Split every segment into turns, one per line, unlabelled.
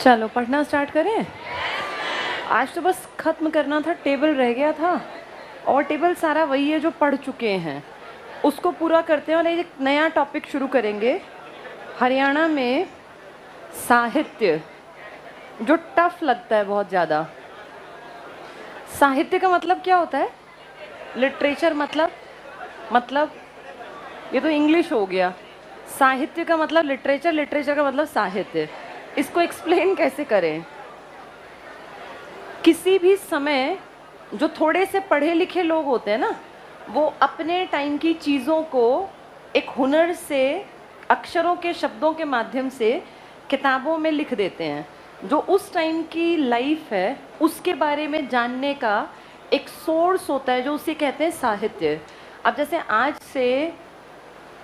चलो पढ़ना स्टार्ट करें। आज तो बस ख़त्म करना था, टेबल रह गया था और टेबल सारा वही है जो पढ़ चुके हैं, उसको पूरा करते हैं और एक नया टॉपिक शुरू करेंगे। हरियाणा में साहित्य जो टफ लगता है बहुत ज़्यादा। साहित्य का मतलब क्या होता है? लिटरेचर मतलब ये तो इंग्लिश हो गया। साहित्य का मतलब लिटरेचर, लिटरेचर का मतलब साहित्य। इसको एक्सप्लेन कैसे करें? किसी भी समय जो थोड़े से पढ़े लिखे लोग होते हैं ना, वो अपने टाइम की चीज़ों को एक हुनर से, अक्षरों के, शब्दों के माध्यम से किताबों में लिख देते हैं। जो उस टाइम की लाइफ है उसके बारे में जानने का एक सोर्स होता है, जो उसे कहते हैं साहित्य। अब जैसे आज से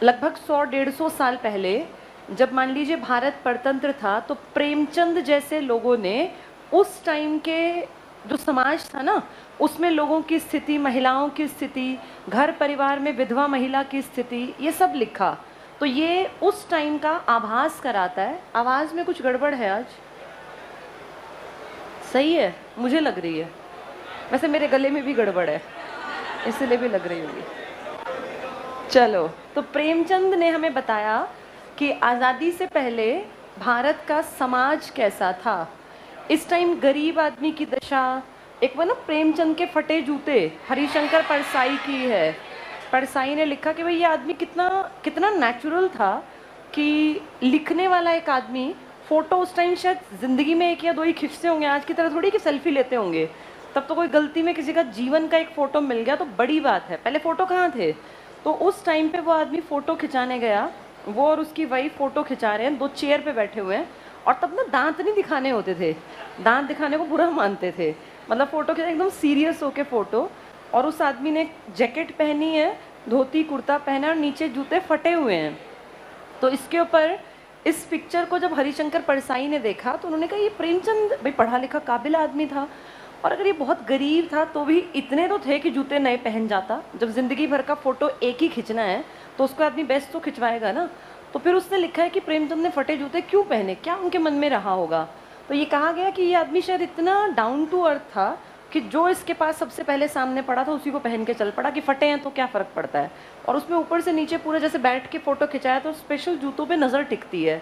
लगभग 100-150 साल पहले जब मान लीजिए भारत परतंत्र था, तो प्रेमचंद जैसे लोगों ने उस टाइम के जो समाज था ना, उसमें लोगों की स्थिति, महिलाओं की स्थिति, घर परिवार में विधवा महिला की स्थिति, ये सब लिखा। तो ये उस टाइम का आभास कराता है। आवाज़ में कुछ गड़बड़ है आज? सही है, मुझे लग रही है। वैसे मेरे गले में भी गड़बड़ है, इसलिए भी लग रही होगी। चलो, तो प्रेमचंद ने हमें बताया कि आज़ादी से पहले भारत का समाज कैसा था। इस टाइम गरीब आदमी की दशा, एक वो ना प्रेमचंद के फटे जूते, हरिशंकर परसाई की है। परसाई ने लिखा कि भाई ये आदमी कितना कितना नेचुरल था कि लिखने वाला एक आदमी, फ़ोटो उस टाइम शायद ज़िंदगी में 1 या 2 ही खींचते होंगे, आज की तरह थोड़ी कि सेल्फी लेते होंगे। तब तो कोई गलती में किसी का जीवन का एक फ़ोटो मिल गया तो बड़ी बात है। पहले फ़ोटो कहाँ थे? तो उस टाइम पे वो आदमी फ़ोटो खिंचाने गया, वो और उसकी वाइफ फ़ोटो खिंचा रहे हैं, 2 चेयर पे बैठे हुए हैं। और तब ना दांत नहीं दिखाने होते थे, दांत दिखाने को बुरा मानते थे। मतलब फ़ोटो खिंचा एकदम सीरियस होके फ़ोटो। और उस आदमी ने जैकेट पहनी है, धोती कुर्ता पहना है और नीचे जूते फटे हुए हैं। तो इसके ऊपर इस पिक्चर को जब हरिशंकर परसाई ने देखा तो उन्होंने कहा ये प्रेमचंद भाई पढ़ा लिखा काबिल आदमी था, और अगर ये बहुत गरीब था तो भी इतने तो थे कि जूते नए पहन जाता। जब ज़िंदगी भर का फ़ोटो एक ही खींचना है तो उसको आदमी बेस्ट तो खिंचवाएगा ना। तो फिर उसने लिखा है कि प्रेमचंद ने फटे जूते क्यों पहने, क्या उनके मन में रहा होगा। तो ये कहा गया कि ये आदमी शायद इतना डाउन टू अर्थ था कि जो इसके पास सबसे पहले सामने पड़ा था उसी को पहन के चल पड़ा, कि फटे हैं तो क्या फ़र्क पड़ता है। और उसमें ऊपर से नीचे पूरा जैसे बैठ के फ़ोटो खिंचाया तो स्पेशल जूतों पे नज़र टिकती है।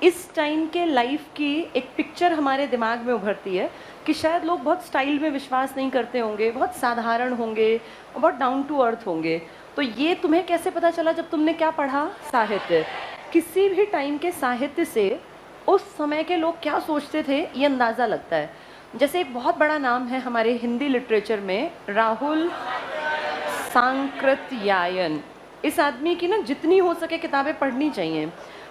इस टाइम के लाइफ की एक पिक्चर हमारे दिमाग में उभरती है कि शायद लोग बहुत स्टाइल में विश्वास नहीं करते होंगे, बहुत साधारण होंगे और बहुत डाउन टू अर्थ होंगे। तो ये तुम्हें कैसे पता चला? जब तुमने क्या पढ़ा? साहित्य। किसी भी टाइम के साहित्य से उस समय के लोग क्या सोचते थे ये अंदाज़ा लगता है। जैसे एक बहुत बड़ा नाम है हमारे हिंदी लिटरेचर में, राहुल सांकृत्यायन। इस आदमी की ना जितनी हो सके किताबें पढ़नी चाहिए।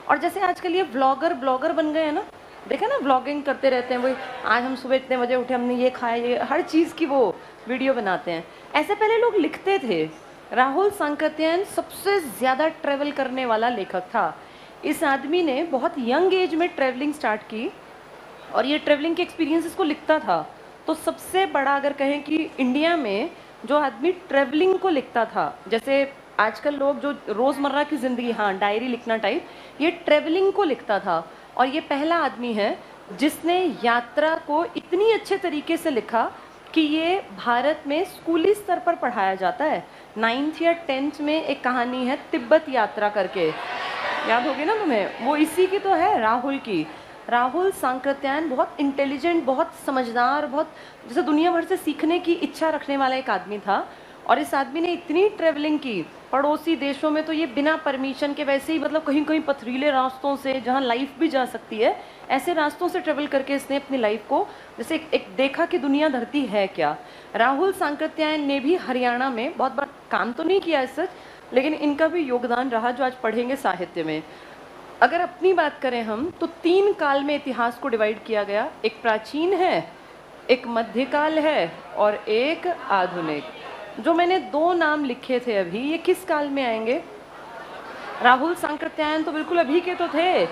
और जैसे आजकल ये ब्लॉगर बन गए हैं ना, देखा ना, व्लॉगिंग करते रहते हैं। वही आज हम सुबह इतने बजे उठे, हमने ये खाया, ये हर चीज़ की वो वीडियो बनाते हैं। ऐसे पहले लोग लिखते थे। राहुल सांकृत्यायन सबसे ज़्यादा ट्रैवल करने वाला लेखक था। इस आदमी ने बहुत यंग एज में ट्रैवलिंग स्टार्ट की और ये ट्रैवलिंग के एक्सपीरियंसेस को लिखता था। तो सबसे बड़ा अगर कहें कि इंडिया में जो आदमी ट्रैवलिंग को लिखता था, जैसे आजकल लोग जो रोज़मर्रा की ज़िंदगी, हाँ डायरी लिखना टाइप, ये ट्रैवलिंग को लिखता था। और ये पहला आदमी है जिसने यात्रा को इतनी अच्छे तरीके से लिखा कि ये भारत में स्कूली स्तर पर पढ़ाया जाता है। 9th या 10th में एक कहानी है तिब्बत यात्रा करके, याद होगी ना तुम्हें? वो इसी की तो है, राहुल की। राहुल सांकृत्यायन बहुत इंटेलिजेंट, बहुत समझदार, बहुत जैसे दुनिया भर से सीखने की इच्छा रखने वाला एक आदमी था। और इस आदमी ने इतनी ट्रैवलिंग की पड़ोसी देशों में, तो ये बिना परमिशन के वैसे ही, मतलब कहीं कहीं पथरीले रास्तों से जहाँ लाइफ भी जा सकती है, ऐसे रास्तों से ट्रेवल करके इसने अपनी लाइफ को जैसे एक देखा कि दुनिया धरती है क्या। राहुल सांकृत्यायन ने भी हरियाणा में बहुत बड़ा काम तो नहीं किया सच, लेकिन इनका भी योगदान रहा जो आज पढ़ेंगे साहित्य में। अगर अपनी बात करें हम, तो 3 काल में इतिहास को डिवाइड किया गया। एक प्राचीन है, एक मध्यकाल है और एक आधुनिक। जो मैंने 2 नाम लिखे थे अभी, ये किस काल में आएंगे? राहुल सांकृत्यायन तो बिल्कुल अभी के तो थे,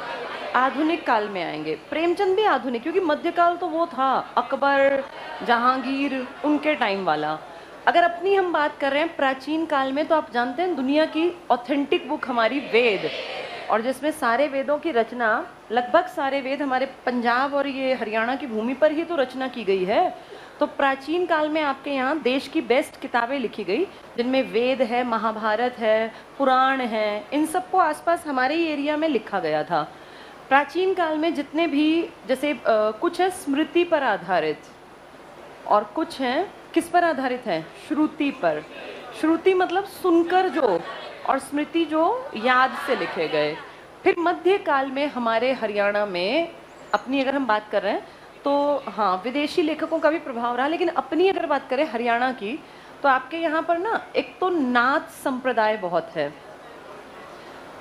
आधुनिक काल में आएंगे। प्रेमचंद भी आधुनिक, क्योंकि मध्यकाल तो वो था अकबर, जहांगीर, उनके टाइम वाला। अगर अपनी हम बात कर रहे हैं प्राचीन काल में, तो आप जानते हैं दुनिया की ऑथेंटिक बुक हमारी वेद। और जिसमें सारे वेदों की रचना, लगभग सारे वेद हमारे पंजाब और ये हरियाणा की भूमि पर ही तो रचना की गई है। तो प्राचीन काल में आपके यहाँ देश की बेस्ट किताबें लिखी गई, जिनमें वेद है, महाभारत है, पुराण है, इन सबको आसपास हमारे ही एरिया में लिखा गया था। प्राचीन काल में जितने भी, जैसे कुछ है स्मृति पर आधारित और कुछ हैं किस पर आधारित है, श्रुति पर। श्रुति मतलब सुनकर जो, और स्मृति जो याद से लिखे गए। फिर मध्य काल में हमारे हरियाणा में, अपनी अगर हम बात कर रहे हैं तो हाँ विदेशी लेखकों का भी प्रभाव रहा, लेकिन अपनी अगर बात करें हरियाणा की, तो आपके यहाँ पर ना एक तो नाथ संप्रदाय बहुत है।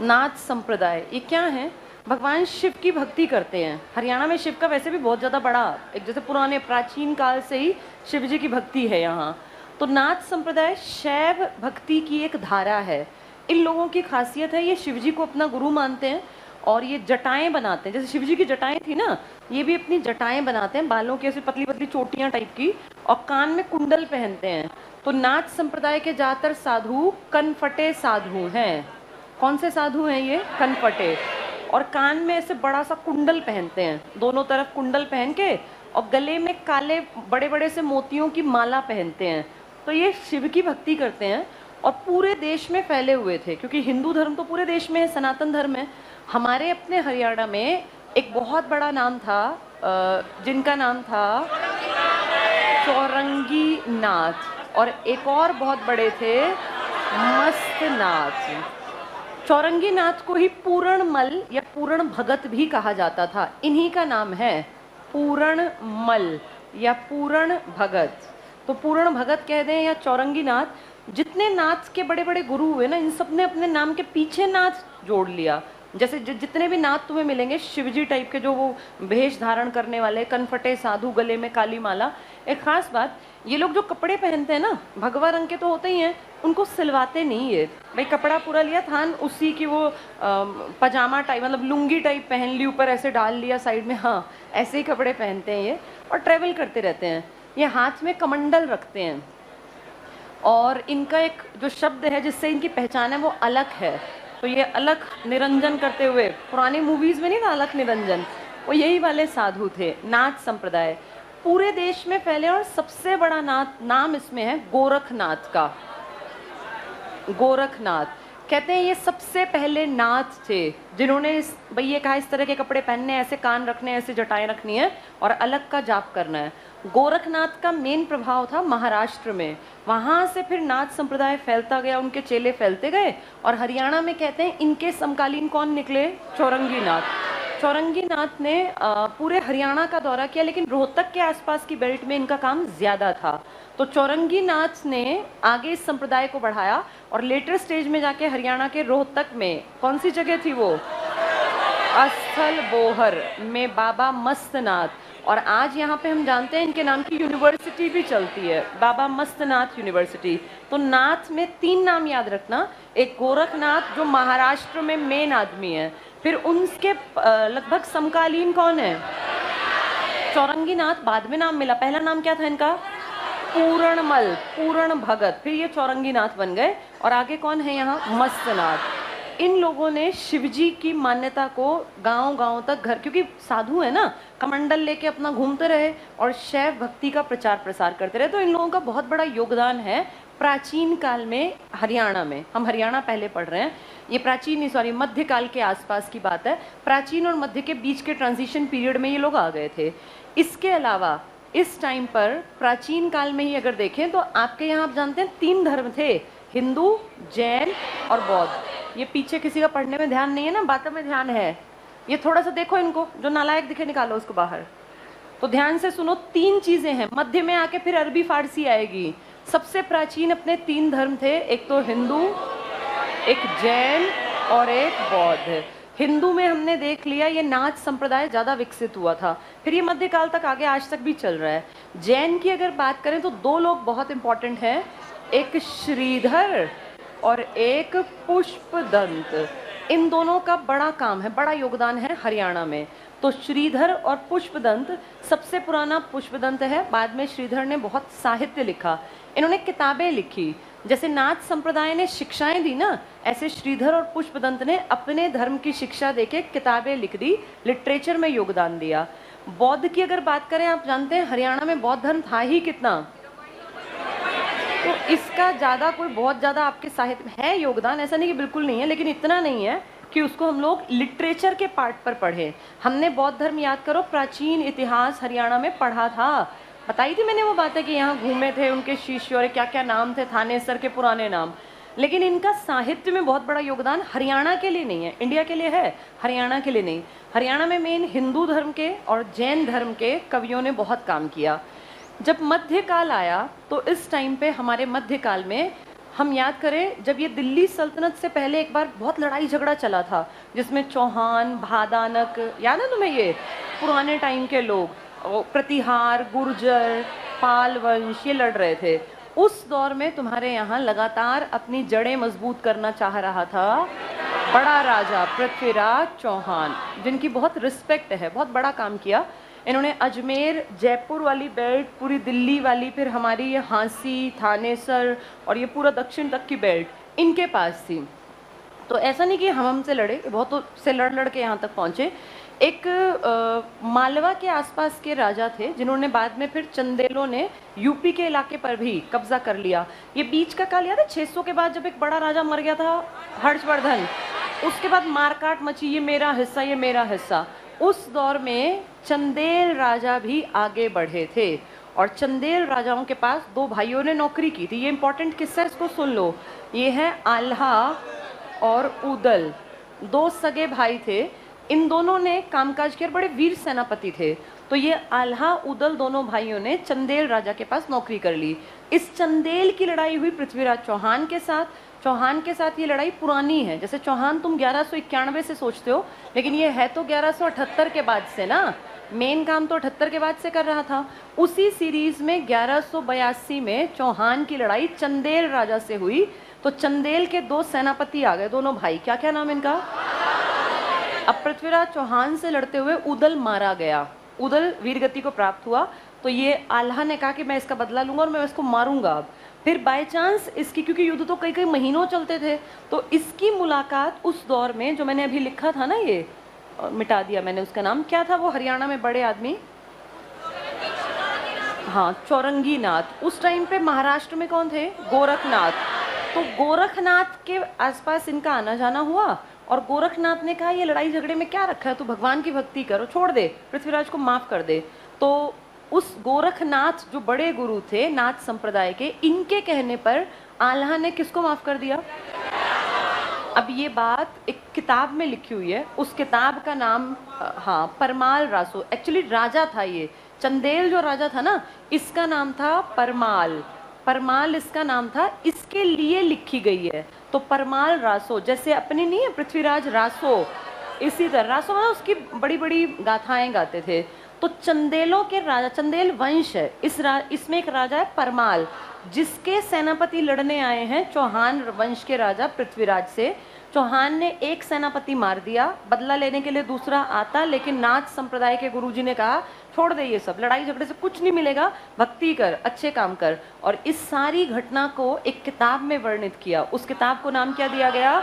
नाथ संप्रदाय ये क्या है, भगवान शिव की भक्ति करते हैं। हरियाणा में शिव का वैसे भी बहुत ज़्यादा बड़ा, एक जैसे पुराने प्राचीन काल से ही शिव जी की भक्ति है यहाँ। तो नाथ संप्रदाय शैव भक्ति की एक धारा है। इन लोगों की खासियत है, ये शिव जी को अपना गुरु मानते हैं और ये जटाएं बनाते हैं। जैसे शिव जी की जटाएं थी ना, ये भी अपनी जटाएं बनाते हैं, बालों की ऐसी पतली पतली चोटियां टाइप की, और कान में कुंडल पहनते हैं। तो नाथ संप्रदाय के ज़्यादातर साधु कनफटे साधु हैं। कौन से साधु हैं ये, कनफटे, और कान में ऐसे बड़ा सा कुंडल पहनते हैं, दोनों तरफ कुंडल पहन के, और गले में काले बड़े बड़े से मोतियों की माला पहनते हैं। तो ये शिव की भक्ति करते हैं और पूरे देश में फैले हुए थे, क्योंकि हिंदू धर्म तो पूरे देश में है, सनातन धर्म है। हमारे अपने हरियाणा में एक बहुत बड़ा नाम था, जिनका नाम था चौरंगी नाथ, और एक और बहुत बड़े थे मस्तनाथ। चौरंगी नाथ को ही पूरणमल या पूरण भगत भी कहा जाता था। इन्हीं का नाम है पूरणमल या पूरण भगत। तो पूरण भगत कह दें या चौरंगी नाथ, जितने नाथ के बड़े बड़े गुरु हुए ना, इन सब ने अपने नाम के पीछे नाथ जोड़ लिया। जैसे जितने भी नाथ तुम्हें मिलेंगे शिवजी टाइप के, जो वो भेष धारण करने वाले, कनफटे साधु, गले में काली माला। एक खास बात, ये लोग जो कपड़े पहनते हैं ना, भगवा रंग के तो होते ही हैं, उनको सिलवाते नहीं है। भाई कपड़ा पूरा लिया, थान उसी की वो पजामा टाइप, मतलब लुंगी टाइप पहन ली, ऊपर ऐसे डाल लिया साइड में, हाँ ऐसे ही कपड़े पहनते हैं ये, और ट्रेवल करते रहते हैं। ये हाथ में कमंडल रखते हैं, और इनका एक जो शब्द है जिससे इनकी पहचान है वो अलख है। तो ये अलख निरंजन करते हुए, पुरानी मूवीज में नहीं था अलख निरंजन, वो यही वाले साधु थे। नाथ संप्रदाय पूरे देश में फैले, और सबसे बड़ा नाम इसमें है गोरखनाथ का। गोरखनाथ कहते हैं ये सबसे पहले नाथ थे जिन्होंने भाई ये कहा इस तरह के कपड़े पहनने, ऐसे कान रखने, ऐसे जटाएं रखनी है और अलग का जाप करना है। गोरखनाथ का मेन प्रभाव था महाराष्ट्र में, वहाँ से फिर नाथ संप्रदाय फैलता गया, उनके चेले फैलते गए, और हरियाणा में कहते हैं इनके समकालीन कौन निकले, चौरंगी नाथ। चौरंगी नाथ ने पूरे हरियाणा का दौरा किया, लेकिन रोहतक के आसपास की बेल्ट में इनका काम ज़्यादा था। तो चौरंगी नाथ ने आगे इस संप्रदाय को बढ़ाया, और लेटर स्टेज में जाके हरियाणा के रोहतक में कौन सी जगह थी वो, अस्थल बोहर में बाबा मस्तनाथ, और आज यहाँ पे हम जानते हैं इनके नाम की यूनिवर्सिटी भी चलती है, बाबा मस्तनाथ यूनिवर्सिटी। तो नाथ में 3 नाम याद रखना, एक गोरखनाथ जो महाराष्ट्र में मेन आदमी है, फिर उनके लगभग समकालीन कौन है, चौरंगी नाथ, बाद में नाम मिला, पहला नाम क्या था इनका, पूरणमल, पूरण भगत, फिर ये चौरंगी नाथ बन गए, और आगे कौन है यहाँ, मस्तनाथ। इन लोगों ने शिवजी की मान्यता को गांव-गांव तक, घर, क्योंकि साधु है ना, कमंडल लेके अपना घूमते रहे और शैव भक्ति का प्रचार प्रसार करते रहे। तो इन लोगों का बहुत बड़ा योगदान है प्राचीन काल में हरियाणा में। हम हरियाणा पहले पढ़ रहे हैं, ये प्राचीन नहीं, सॉरी, मध्य काल के आसपास की बात है। प्राचीन और मध्य के बीच के ट्रांजिशन पीरियड में ये लोग आ गए थे। इसके अलावा इस टाइम पर प्राचीन काल में ही अगर देखें तो आपके यहाँ आप जानते हैं 3 धर्म थे, हिंदू, जैन और बौद्ध। ये पीछे किसी का पढ़ने में ध्यान नहीं है ना, बातों में ध्यान है। ये थोड़ा सा देखो इनको, जो नालायक दिखे निकालो उसको बाहर। तो ध्यान से सुनो, 3 चीजें हैं, मध्य में आके फिर अरबी फारसी आएगी। सबसे प्राचीन अपने 3 धर्म थे, एक तो हिंदू, एक जैन और एक बौद्ध। हिंदू में हमने देख लिया ये नाथ संप्रदाय ज़्यादा विकसित हुआ था, फिर ये मध्यकाल तक आगे आज तक भी चल रहा है। जैन की अगर बात करें तो 2 लोग बहुत इंपॉर्टेंट हैं, एक श्रीधर और एक पुष्पदंत। इन दोनों का बड़ा काम है, बड़ा योगदान है हरियाणा में। तो तो श्रीधर और पुष्पदंत, सबसे पुराना पुष्पदंत है, बाद में श्रीधर ने बहुत साहित्य लिखा, इन्होंने किताबें लिखी। जैसे नाथ संप्रदाय ने शिक्षाएं दी ना, ऐसे श्रीधर और पुष्पदंत ने अपने धर्म की शिक्षा देके किताबें लिख दी, लिटरेचर में योगदान दिया। बौद्ध की अगर बात करें, आप जानते हैं हरियाणा में बौद्ध धर्म था ही कितना, तो इसका ज़्यादा कोई बहुत ज़्यादा आपके साहित्य में है योगदान, ऐसा नहीं कि बिल्कुल नहीं है, लेकिन इतना नहीं है कि उसको हम लोग लिटरेचर के पार्ट पर पढ़े। हमने बौद्ध धर्म, याद करो, प्राचीन इतिहास हरियाणा में पढ़ा था, बताई थी मैंने वो बातें कि यहाँ घूमे थे उनके शिष्य और क्या क्या नाम थे, थानेसर के पुराने नाम। लेकिन इनका साहित्य में बहुत बड़ा योगदान हरियाणा के लिए नहीं है, इंडिया के लिए है, हरियाणा के लिए नहीं। हरियाणा में मेन हिंदू धर्म के और जैन धर्म के कवियों ने बहुत काम किया। जब मध्यकाल आया तो इस टाइम पे हमारे मध्यकाल में हम याद करें, जब ये दिल्ली सल्तनत से पहले एक बार बहुत लड़ाई झगड़ा चला था, जिसमें चौहान, भादानक, याद है तुम्हें, ये पुराने टाइम के लोग, प्रतिहार, गुर्जर, पाल वंश, ये लड़ रहे थे। उस दौर में तुम्हारे यहाँ लगातार अपनी जड़ें मजबूत करना चाह रहा था बड़ा राजा पृथ्वीराज चौहान, जिनकी बहुत रिस्पेक्ट है, बहुत बड़ा काम किया इन्होंने। अजमेर, जयपुर वाली बेल्ट, पूरी दिल्ली वाली, फिर हमारी ये हांसी, थानेसर और ये पूरा दक्षिण तक की बेल्ट इनके पास थी। तो ऐसा नहीं कि हम हमसे लड़े, बहुत से लड़ के यहाँ तक पहुँचे। एक मालवा के आसपास के राजा थे जिन्होंने बाद में फिर चंदेलों ने यूपी के इलाके पर भी कब्जा कर लिया। ये बीच का काल याद है, 600 के बाद जब एक बड़ा राजा मर गया था, हर्षवर्धन, उसके बाद मारकाट मची, ये मेरा हिस्सा, ये मेरा हिस्सा। उस दौर में चंदेल राजा भी आगे बढ़े थे और चंदेल राजाओं के पास दो भाइयों ने नौकरी की थी। ये इंपॉर्टेंट किस्सा, इसको सुन लो। ये है आल्हा और उदल, दो सगे भाई थे। इन दोनों ने कामकाज किया, बड़े वीर सेनापति थे। तो ये आल्हा उदल दोनों भाइयों ने चंदेल राजा के पास नौकरी कर ली। इस चंदेल की लड़ाई हुई पृथ्वीराज चौहान के साथ। चौहान के साथ ये लड़ाई पुरानी है, जैसे चौहान तुम 1191 से सोचते हो, लेकिन ये है तो 1178 के बाद से ना, मेन काम तो 78 के बाद से कर रहा था। उसी सीरीज में 1182 में चौहान की लड़ाई चंदेल राजा से हुई। तो चंदेल के दो सेनापति आ गए, दोनों भाई, क्या क्या नाम इनका। अब पृथ्वीराज चौहान से लड़ते हुए उदल मारा गया, उदल वीरगति को प्राप्त हुआ। तो ये आल्हा ने कहा कि मैं इसका बदला लूंगा और मैं इसको मारूंगा। अब फिर बाय चांस इसकी, क्योंकि युद्ध तो कई कई महीनों चलते थे, तो इसकी मुलाकात उस दौर में, जो मैंने अभी लिखा था ना, ये मिटा दिया मैंने उसका नाम, क्या था वो हरियाणा में बड़े आदमी, हाँ, चौरंगी नाथ। उस टाइम पे महाराष्ट्र में कौन थे, गोरखनाथ। तो गोरखनाथ के आसपास इनका आना जाना हुआ और गोरखनाथ ने कहा ये लड़ाई झगड़े में क्या रखा है, तू भगवान की भक्ति करो, छोड़ दे, पृथ्वीराज को माफ कर दे। तो उस गोरखनाथ जो बड़े गुरु थे नाथ संप्रदाय के, इनके कहने पर आल्हा ने किसको माफ कर दिया। अब ये बात एक किताब में लिखी हुई है, उस किताब का नाम, हाँ, परमाल रासो। एक्चुअली राजा था ये, चंदेल जो राजा था ना, इसका नाम था परमाल। परमाल इसका नाम था, इसके लिए लिखी गई है। तो परमाल रासो, जैसे अपने नहीं है पृथ्वीराज रासो, इसी तरह रासो मतलब उसकी बड़ी बड़ी गाथाएं गाते थे। तो चंदेलों के राजा, चंदेल वंश है, इसमें एक राजा है परमाल, जिसके सेनापति लड़ने आए हैं चौहान वंश के राजा पृथ्वीराज से। चौहान ने एक सेनापति मार दिया, बदला लेने के लिए दूसरा आता, लेकिन नाथ संप्रदाय के गुरुजी ने कहा छोड़ दे ये सब, लड़ाई झगड़े से कुछ नहीं मिलेगा, भक्ति कर, अच्छे काम कर। और इस सारी घटना को एक किताब में वर्णित किया। उस किताब को नाम क्या दिया गया,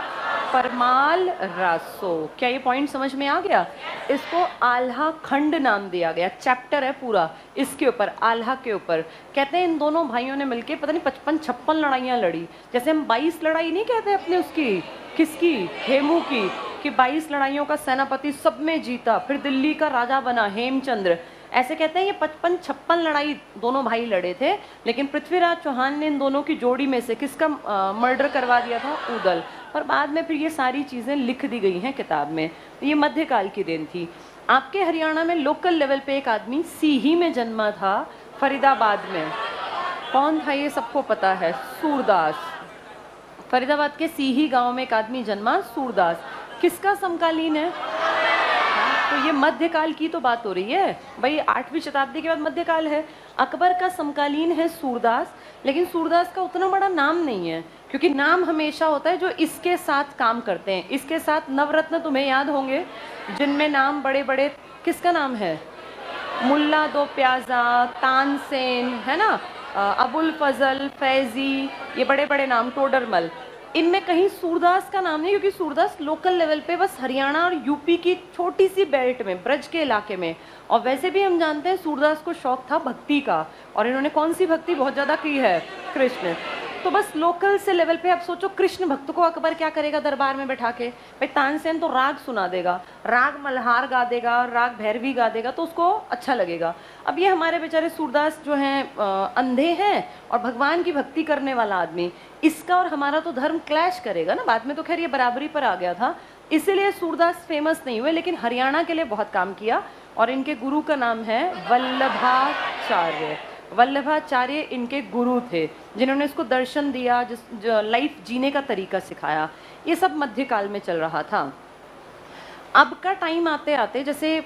परमाल रासो। क्या ये पॉइंट समझ में आ गया। इसको आल्हा खंड नाम दिया गया, चैप्टर है पूरा इसके ऊपर, आल्हा के ऊपर। कहते हैं इन दोनों भाइयों ने मिलके पता नहीं 55-56 लड़ाइयाँ लड़ी। जैसे हम 22 लड़ाई नहीं कहते अपने उसकी, किसकी, हेमू की, कि 22 लड़ाइयों का सेनापति सब में जीता, फिर दिल्ली का राजा बना हेमचंद्र। ऐसे कहते हैं ये 55-56 लड़ाई दोनों भाई लड़े थे। लेकिन पृथ्वीराज चौहान ने इन दोनों की जोड़ी में से किसका मर्डर करवा दिया था, उदल। पर बाद में फिर ये सारी चीज़ें लिख दी गई हैं किताब में। ये मध्यकाल की देन थी। आपके हरियाणा में लोकल लेवल पे एक आदमी सीही में जन्मा था, फरीदाबाद में। कौन था ये सबको पता है, सूरदास। फरीदाबाद के सीही गांव में एक आदमी जन्मा, सूरदास। किसका समकालीन है, तो ये मध्यकाल की तो बात हो रही है भाई, 8वीं शताब्दी के बाद मध्यकाल है। अकबर का समकालीन है सूरदास, लेकिन सूरदास का उतना बड़ा नाम नहीं है, क्योंकि नाम हमेशा होता है जो इसके साथ काम करते हैं। इसके साथ नवरत्न तुम्हें याद होंगे, जिनमें नाम बड़े बड़े किसका नाम है? मुल्ला दो प्याजा, तानसेन, है ना, अबुल फजल, फैजी, ये बड़े बड़े नाम, टोडरमल। इनमें कहीं सूरदास का नाम नहीं, क्योंकि सूरदास लोकल लेवल पे बस हरियाणा और यूपी की छोटी सी बेल्ट में, ब्रज के इलाके में। और वैसे भी हम जानते हैं सूरदास को शौक था भक्ति का, और इन्होंने कौन सी भक्ति बहुत ज़्यादा की है? कृष्ण। तो बस लोकल से लेवल पे आप सोचो, कृष्ण भक्त को अकबर क्या करेगा दरबार में बैठा के? भाई तानसेन तो राग सुना देगा, राग मल्हार गा देगा, राग भैरवी गा देगा, तो उसको अच्छा लगेगा। अब ये हमारे बेचारे सूरदास जो हैं अंधे हैं और भगवान की भक्ति करने वाला आदमी, इसका और हमारा तो धर्म क्लैश करेगा ना। बाद में तो खैर ये बराबरी पर आ गया था, इसीलिए सूरदास फेमस नहीं हुए, लेकिन हरियाणा के लिए बहुत काम किया। और इनके गुरु का नाम है वल्लभाचार्य। वल्लभाचार्य इनके गुरु थे, जिन्होंने इसको दर्शन दिया, लाइफ जीने का तरीका सिखाया। ये सब मध्यकाल में चल रहा था। अब का टाइम आते आते, जैसे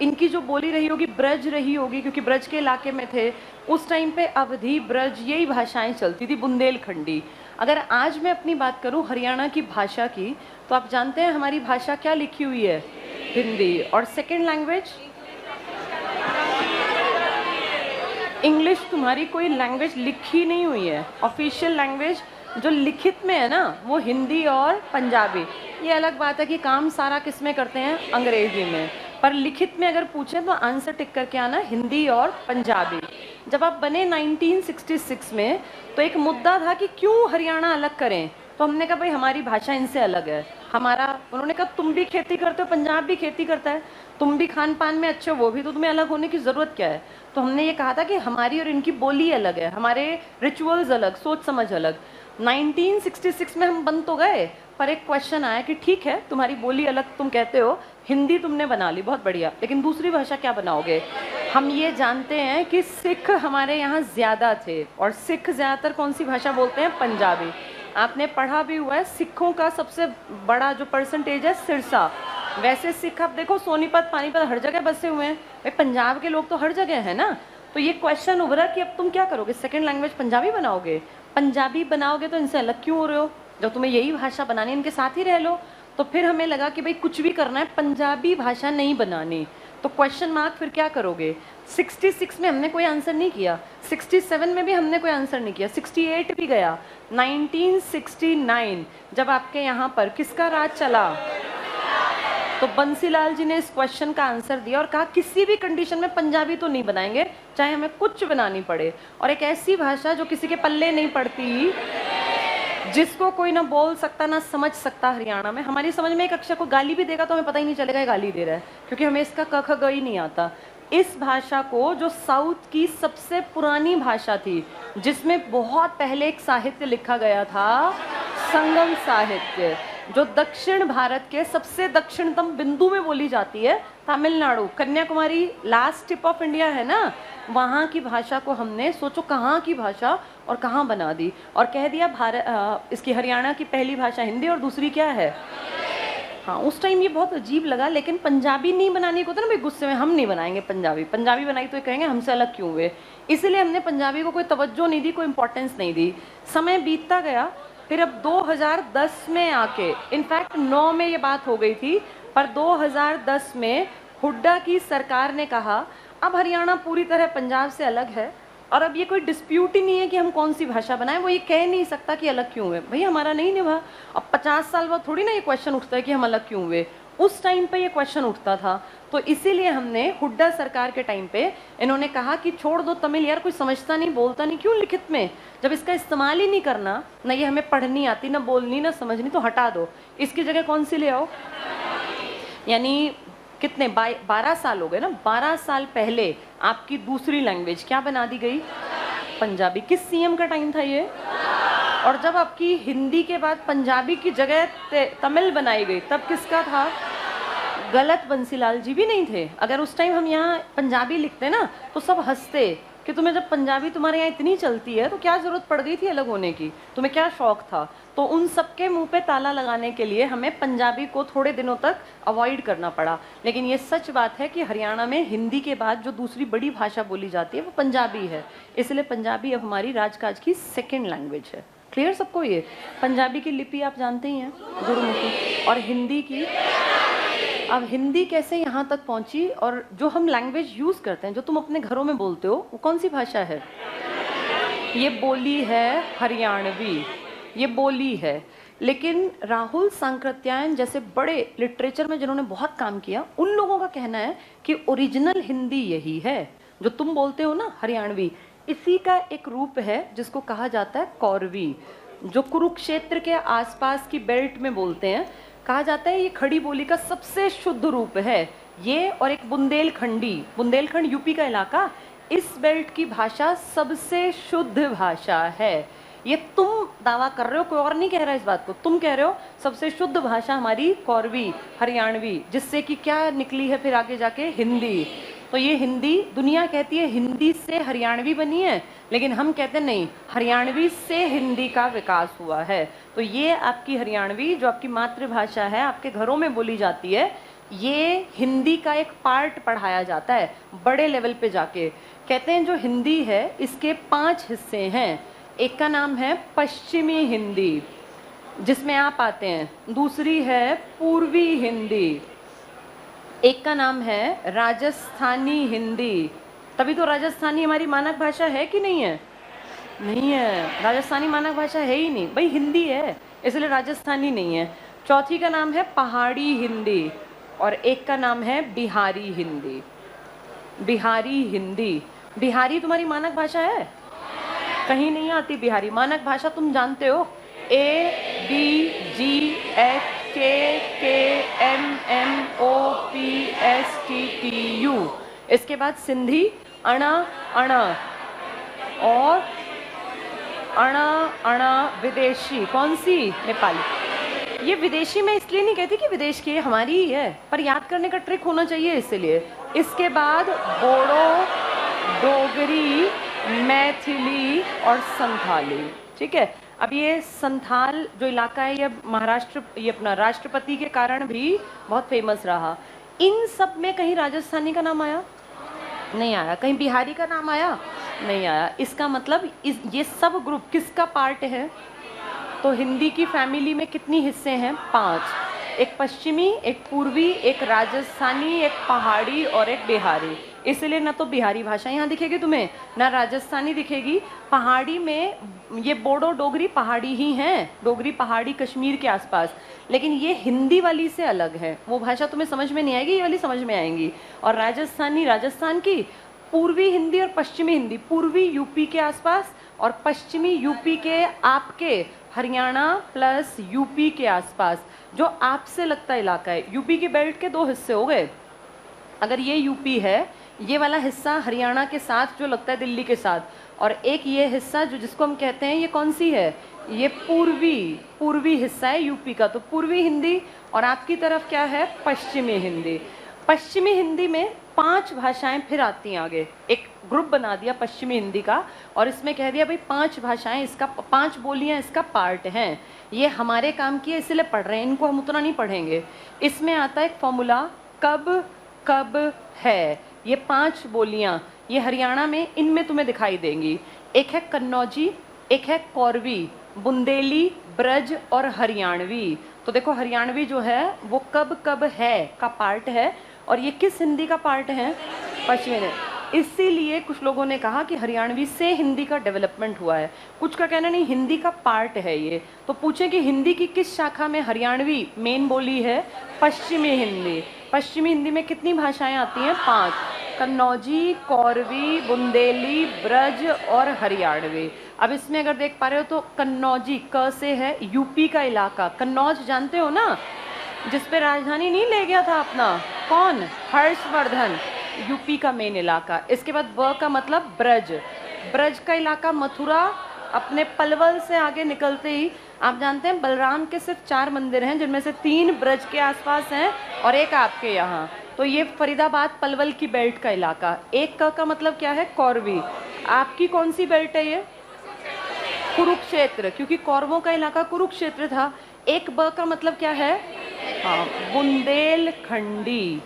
इनकी जो बोली रही होगी ब्रज रही होगी, क्योंकि ब्रज के इलाके में थे उस टाइम पे, अवधी, ब्रज, यही भाषाएं चलती थी, बुंदेलखंडी। अगर आज मैं अपनी बात करूं हरियाणा की भाषा की, तो आप जानते हैं हमारी भाषा क्या लिखी हुई है? हिंदी। और सेकेंड लैंग्वेज इंग्लिश। तुम्हारी कोई लैंग्वेज लिखी नहीं हुई है। ऑफिशियल लैंग्वेज जो लिखित में है ना, वो हिंदी और पंजाबी। ये अलग बात है कि काम सारा किस में करते हैं? अंग्रेजी में। पर लिखित में अगर पूछें तो आंसर टिक करके आना हिंदी और पंजाबी। जब आप बने 1966 में, तो एक मुद्दा था कि क्यों हरियाणा अलग करें। तो हमने कहा भाई हमारी भाषा इनसे अलग है, हमारा। उन्होंने कहा तुम भी खेती करते हो, पंजाब भी खेती करता है, तुम भी खान पान में अच्छे हो, वो भी, तो तुम्हें अलग होने की ज़रूरत क्या है? तो हमने ये कहा था कि हमारी और इनकी बोली अलग है, हमारे रिचुअल्स अलग, सोच समझ अलग। 1966 में हम बन तो गए, पर एक क्वेश्चन आया कि ठीक है तुम्हारी बोली अलग, तुम कहते हो, हिंदी तुमने बना ली, बहुत बढ़िया, लेकिन दूसरी भाषा क्या बनाओगे? हम ये जानते हैं कि सिख हमारे यहाँ ज़्यादा थे, और सिख ज़्यादातर कौन सी भाषा बोलते हैं? पंजाबी। आपने पढ़ा भी हुआ है, सिखों का सबसे बड़ा जो परसेंटेज है सिरसा। वैसे सिख आप देखो सोनीपत, पानीपत, हर जगह बसे हुए हैं। भाई पंजाब के लोग तो हर जगह है ना। तो ये क्वेश्चन उभरा कि अब तुम क्या करोगे? सेकंड लैंग्वेज पंजाबी बनाओगे? पंजाबी बनाओगे तो इनसे अलग क्यों हो रहे हो? जब तुम्हें यही भाषा बनानी, इनके साथ ही रह लो। तो फिर हमें लगा कि भाई कुछ भी करना है, पंजाबी भाषा नहीं बनानी। तो क्वेश्चन मार्क, फिर क्या करोगे? 66 में हमने कोई आंसर नहीं किया, 67 में भी हमने कोई आंसर नहीं किया, 68 भी गया। 1969 जब आपके यहाँ पर किसका राज चला, तो बंसीलाल जी ने इस क्वेश्चन का आंसर दिया और कहा किसी भी कंडीशन में पंजाबी तो नहीं बनाएंगे, चाहे हमें कुछ बनानी पड़े। और एक ऐसी भाषा जो किसी के पल्ले नहीं पड़ती, जिसको कोई ना बोल सकता ना समझ सकता। हरियाणा में हमारी समझ में एक अक्षर को गाली भी देगा तो हमें पता ही नहीं चलेगा ये गाली दे रहा है, क्योंकि हमें इसका क ख ग ही नहीं आता। इस भाषा को, जो साउथ की सबसे पुरानी भाषा थी, जिसमें बहुत पहले एक साहित्य लिखा गया था, संगम साहित्य, जो दक्षिण भारत के सबसे दक्षिणतम बिंदु में बोली जाती है, Tamil Nadu, Kanyakumari, last tip of India है ना, वहाँ की भाषा को हमने, सोचो कहाँ की भाषा और कहाँ बना दी, और कह दिया भारत, इसकी हरियाणा की पहली भाषा हिंदी और दूसरी क्या है? हाँ, उस टाइम ये बहुत अजीब लगा। लेकिन पंजाबी नहीं बनाने को था ना भाई, गुस्से में हम नहीं बनाएंगे पंजाबी, पंजाबी बनाई तो ये कहेंगे हमसे अलग क्यों हुए। इसलिए हमने पंजाबी को कोई तवज्जो नहीं दी, कोई इंपॉर्टेंस नहीं दी। समय बीतता गया, फिर अब 2010 में आके, इनफैक्ट 9 में ये बात हो गई थी, पर 2010 में हुड्डा की सरकार ने कहा अब हरियाणा पूरी तरह पंजाब से अलग है, और अब ये कोई डिस्प्यूट ही नहीं है कि हम कौन सी भाषा बनाएं। वो ये कह नहीं सकता कि अलग क्यों हुए, भाई हमारा नहीं निभा। अब 50 साल बाद थोड़ी ना ये क्वेश्चन उठता है कि हम अलग क्यों हुए, उस टाइम पे ये क्वेश्चन उठता था। तो इसीलिए हमने हुड्डा सरकार के टाइम पे इन्होंने कहा कि छोड़ दो तमिल, यार कोई समझता नहीं बोलता नहीं, क्यों लिखित में, जब इसका इस्तेमाल ही नहीं करना, ना ये हमें पढ़नी आती, ना बोलनी, ना समझनी, तो हटा दो। इसकी जगह कौन सी ले आओ। यानी कितने 12 साल हो गए ना, 12 साल पहले आपकी दूसरी लैंग्वेज क्या बना दी गई? पंजाबी। किस सीएम का टाइम था ये? और जब आपकी हिंदी के बाद पंजाबी की जगह तमिल बनाई गई, तब किसका था? गलत, बंसीलाल जी भी नहीं थे। अगर उस टाइम हम यहाँ पंजाबी लिखते ना तो सब हंसते कि तुम्हें, जब पंजाबी तुम्हारे यहाँ इतनी चलती है तो क्या जरूरत पड़ गई थी अलग होने की, तुम्हें क्या शौक था। तो उन सबके मुंह पे ताला लगाने के लिए हमें पंजाबी को थोड़े दिनों तक अवॉइड करना पड़ा। लेकिन ये सच बात है कि हरियाणा में हिंदी के बाद जो दूसरी बड़ी भाषा बोली जाती है वो पंजाबी है, इसलिए पंजाबी अब हमारी राजकाज की सेकेंड लैंग्वेज है। क्लियर सबको? ये पंजाबी की लिपि आप जानते ही हैं, गुरुमुखी, और हिंदी की अब हिंदी कैसे यहाँ तक पहुँची, और जो हम लैंग्वेज यूज़ करते हैं, जो तुम अपने घरों में बोलते हो, वो कौन सी भाषा है? ये बोली है हरियाणवी, ये बोली है। लेकिन राहुल सांकृत्यायन जैसे बड़े लिटरेचर में जिन्होंने बहुत काम किया, उन लोगों का कहना है कि ओरिजिनल हिंदी यही है जो तुम बोलते हो ना, हरियाणवी। इसी का एक रूप है जिसको कहा जाता है कौरवी, जो कुरुक्षेत्र के आसपास की बेल्ट में बोलते हैं। कहा जाता है ये खड़ी बोली का सबसे शुद्ध रूप है ये, और एक बुंदेलखंडी, बुंदेलखंड यूपी का इलाका, इस बेल्ट की भाषा सबसे शुद्ध भाषा है। ये तुम दावा कर रहे हो, कोई और नहीं कह रहा इस बात को, तुम कह रहे हो सबसे शुद्ध भाषा हमारी कौरवी, हरियाणवी, जिससे कि क्या निकली है फिर आगे जाके हिंदी। तो ये हिंदी, दुनिया कहती है हिंदी से हरियाणवी बनी है, लेकिन हम कहते नहीं, हरियाणवी से हिंदी का विकास हुआ है। तो ये आपकी हरियाणवी जो आपकी मातृभाषा है, आपके घरों में बोली जाती है, ये हिंदी का एक पार्ट पढ़ाया जाता है बड़े लेवल पे जाके। कहते हैं जो हिंदी है इसके 5 हिस्से हैं। एक का नाम है पश्चिमी हिंदी, जिसमें आप आते हैं। दूसरी है पूर्वी हिंदी। एक का नाम है राजस्थानी हिंदी। तभी तो राजस्थानी हमारी मानक भाषा है कि नहीं है? नहीं है, राजस्थानी मानक भाषा है ही नहीं भाई, हिंदी है, इसलिए राजस्थानी नहीं है। चौथी का नाम है पहाड़ी हिंदी, और एक का नाम है बिहारी हिंदी। बिहारी हिंदी, बिहारी तुम्हारी मानक भाषा है? कहीं नहीं आती बिहारी। मानक भाषा तुम जानते हो, ABGHKKMMOPSTTU। इसके बाद सिंधी, अणा अणा, और अणा अणा विदेशी। कौन सी? नेपाली। ये विदेशी मैं इसलिए नहीं कहती कि विदेश की, हमारी ही है, पर याद करने का ट्रिक होना चाहिए इसलिए। इसके बाद बोडो, डोगरी, मैथिली और संथाली। ठीक है, अब ये संथाल जो इलाका है, ये महाराष्ट्र, ये अपना राष्ट्रपति के कारण भी बहुत फेमस रहा। इन सब में कहीं राजस्थानी का नाम आया? नहीं आया। कहीं बिहारी का नाम आया? नहीं आया। इसका मतलब ये सब ग्रुप किसका पार्ट है? तो हिंदी की फैमिली में कितनी हिस्से हैं? 5। एक पश्चिमी, एक पूर्वी, एक राजस्थानी, एक पहाड़ी और एक बिहारी। इसलिए ना तो बिहारी भाषा यहाँ दिखेगी तुम्हें, ना राजस्थानी दिखेगी। पहाड़ी में ये बोडो, डोगरी पहाड़ी ही हैं, डोगरी पहाड़ी कश्मीर के आसपास, लेकिन ये हिंदी वाली से अलग है। वो भाषा तुम्हें समझ में नहीं आएगी, ये वाली समझ में आएंगी। और राजस्थानी राजस्थान की, पूर्वी हिंदी और पश्चिमी हिंदी, पूर्वी यूपी के आसपास और पश्चिमी यूपी के आपके हरियाणा प्लस यूपी के आसपास, जो आपसे लगता इलाका है। यूपी की बेल्ट के 2 हिस्से हो गए। अगर ये यूपी है, ये वाला हिस्सा हरियाणा के साथ जो लगता है दिल्ली के साथ, और एक ये हिस्सा जो जिसको हम कहते हैं, ये कौन सी है? ये पूर्वी हिस्सा है यूपी का। तो पूर्वी हिंदी, और आपकी तरफ क्या है? पश्चिमी हिंदी। पश्चिमी हिंदी में 5 भाषाएं फिर आती हैं आगे, एक ग्रुप बना दिया पश्चिमी हिंदी का, और इसमें कह दिया भाई 5 भाषाएं इसका, 5 बोलियां इसका पार्ट हैं। ये हमारे काम की है इसलिए पढ़ रहे हैं, इनको हम उतना नहीं पढ़ेंगे। इसमें आता है एक फॉर्मूला, कब कब है। ये 5 बोलियां ये हरियाणा में, इनमें तुम्हें दिखाई देंगी। एक है कन्नौजी, एक है कौरवी, बुंदेली, ब्रज और हरियाणवी। तो देखो हरियाणवी जो है वो कब कब है का पार्ट है, और ये किस हिंदी का पार्ट है? पश्चिमी ने। इसीलिए कुछ लोगों ने कहा कि हरियाणवी से हिंदी का डेवलपमेंट हुआ है, कुछ का कहना नहीं, हिंदी का पार्ट है ये। तो पूछें कि हिंदी की किस शाखा में हरियाणवी मेन बोली है? पश्चिमी हिंदी। पश्चिमी हिंदी में कितनी भाषाएं आती हैं? 5, कन्नौजी, कौरवी, बुंदेली, ब्रज और हरियाणवी। अब इसमें अगर देख पा रहे हो तो कन्नौजी, क से है, यूपी का इलाका। कन्नौज जानते हो ना, जिस पे राजधानी नहीं ले गया था अपना, कौन? हर्षवर्धन, यूपी का मेन इलाका। इसके बाद ब का मतलब ब्रज, ब्रज का इलाका मथुरा। अपने पलवल से आगे निकलते ही आप जानते हैं बलराम के सिर्फ 4 मंदिर हैं, जिनमें से 3 ब्रज के आसपास हैं और एक आपके यहाँ। तो ये फरीदाबाद पलवल की बेल्ट का इलाका। एक का मतलब क्या है? कौरवी। आपकी कौन सी बेल्ट है ये? कुरुक्षेत्र, क्योंकि कौरवों का इलाका कुरुक्षेत्र था। एक ब का मतलब क्या है? हाँ, बुंदेलखंडी।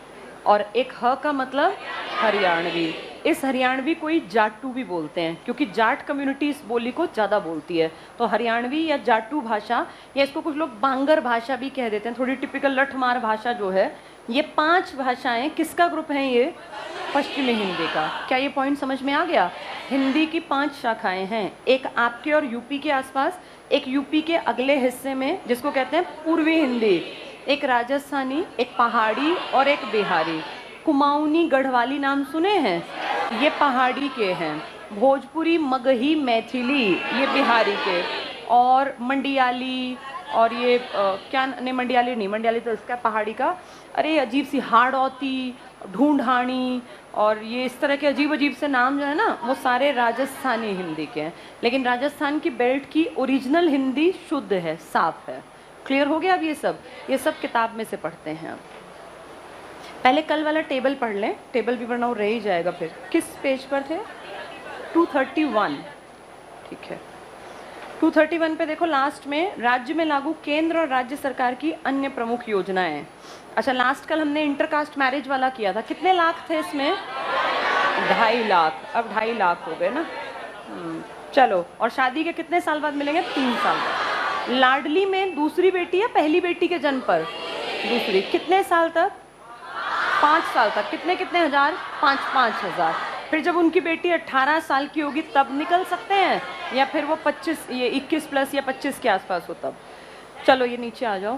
और एक ह का मतलब हरियाणवी। इस हरियाणवी को ही जाटू भी बोलते हैं, क्योंकि जाट कम्युनिटी इस बोली को ज़्यादा बोलती है। तो हरियाणवी या जाटू भाषा, या इसको कुछ लोग बांगर भाषा भी कह देते हैं, थोड़ी टिपिकल लठमार भाषा जो है, ये 5 भाषाएं किसका ग्रुप हैं? ये पश्चिमी हिंदी का। क्या ये पॉइंट समझ में आ गया? हिंदी की 5 शाखाएं हैं, एक आपके और यूपी के आसपास, एक यूपी के अगले हिस्से में जिसको कहते हैं पूर्वी हिंदी, एक राजस्थानी, एक पहाड़ी और एक बिहारी। कुमाऊनी गढ़वाली नाम सुने हैं? ये पहाड़ी के हैं। भोजपुरी, मगही, मैथिली ये बिहारी के, और मंडियाली और ये क्या नहीं, मंडियाली नहीं, मंडियाली तो इसका पहाड़ी का, अरे अजीब सी हाड़ौती, ढूंढानी और ये इस तरह के अजीब अजीब से नाम जो है ना, वो सारे राजस्थानी हिंदी के हैं। लेकिन राजस्थान की बेल्ट की ओरिजिनल हिंदी शुद्ध है, साफ है। क्लियर हो गया? अब ये सब किताब में से पढ़ते हैं। अब पहले कल वाला टेबल पढ़ लें, टेबल भी पढ़ना रह ही जाएगा फिर। किस पेज पर थे? 231। ठीक है, 231 पे देखो, लास्ट में राज्य में लागू केंद्र और राज्य सरकार की अन्य प्रमुख योजनाएं। अच्छा, लास्ट कल हमने इंटरकास्ट मैरिज वाला किया था। कितने लाख थे इसमें? 2.5 लाख। अब 2.5 लाख हो गए ना। चलो, और शादी के कितने साल बाद मिलेंगे? 3 साल बाद। लाडली में दूसरी बेटी या पहली बेटी के जन्म पर? दूसरी। कितने साल तक? 5 साल तक। कितने कितने हजार? 5-5 हजार। फिर जब उनकी बेटी 18 साल की होगी तब निकल सकते हैं, या फिर वो 25, ये 21 प्लस या 25 के आसपास हो तब। चलो ये नीचे आ जाओ।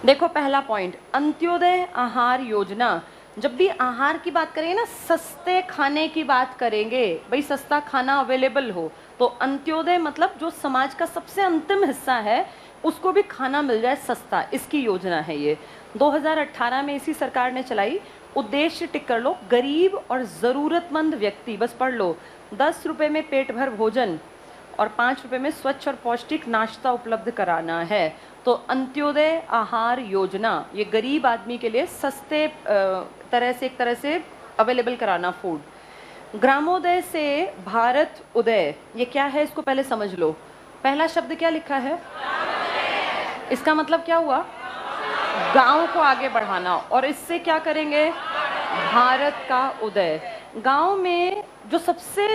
देखो पहला पॉइंट, अंत्योदय आहार योजना। जब भी आहार की बात करेंगे ना, सस्ते खाने की बात करेंगे, भाई सस्ता खाना अवेलेबल हो, तो अंत्योदय मतलब जो समाज का सबसे अंतिम हिस्सा है उसको भी खाना मिल जाए सस्ता, इसकी योजना है ये। 2018 में इसी सरकार ने चलाई। उद्देश्य टिक कर लो, गरीब और ज़रूरतमंद व्यक्ति, बस पढ़ लो, 10 रुपये में पेट भर भोजन और 5 रुपये में स्वच्छ और पौष्टिक नाश्ता उपलब्ध कराना है। तो अंत्योदय आहार योजना, ये गरीब आदमी के लिए सस्ते एक तरह से अवेलेबल कराना फूड। ग्रामोदय से भारत उदय, ये क्या है इसको पहले समझ लो। पहला शब्द क्या लिखा है? इसका मतलब क्या हुआ? गांव को आगे बढ़ाना। और इससे क्या करेंगे? भारत का उदय। गांव में जो सबसे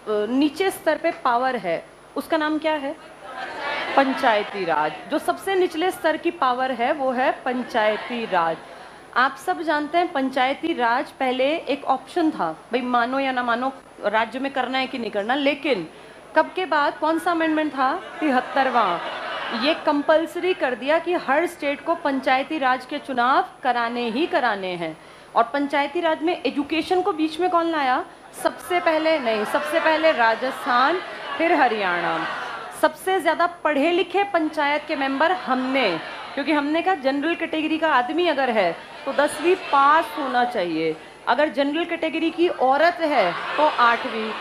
नीचे स्तर पे पावर है उसका नाम क्या है? पंचायती राज। जो सबसे निचले स्तर की पावर है वो है पंचायती राज। आप सब जानते हैं पंचायती राज पहले एक ऑप्शन था, भाई मानो या ना मानो राज्य में करना है कि नहीं करना, लेकिन कब के बाद कौन सा अमेंडमेंट था? 73वां। ये कंपलसरी कर दिया कि हर स्टेट को पंचायती राज के चुनाव कराने ही कराने हैं। और पंचायती राज में एजुकेशन को बीच में कौन लाया? सबसे पहले राजस्थान, फिर हरियाणा। सबसे ज़्यादा पढ़े लिखे पंचायत के मेंबर हमने, क्योंकि हमने कहा जनरल कैटेगरी का आदमी अगर है तो 10वीं पास होना चाहिए, अगर जनरल कैटेगरी की औरत है तो 8वीं,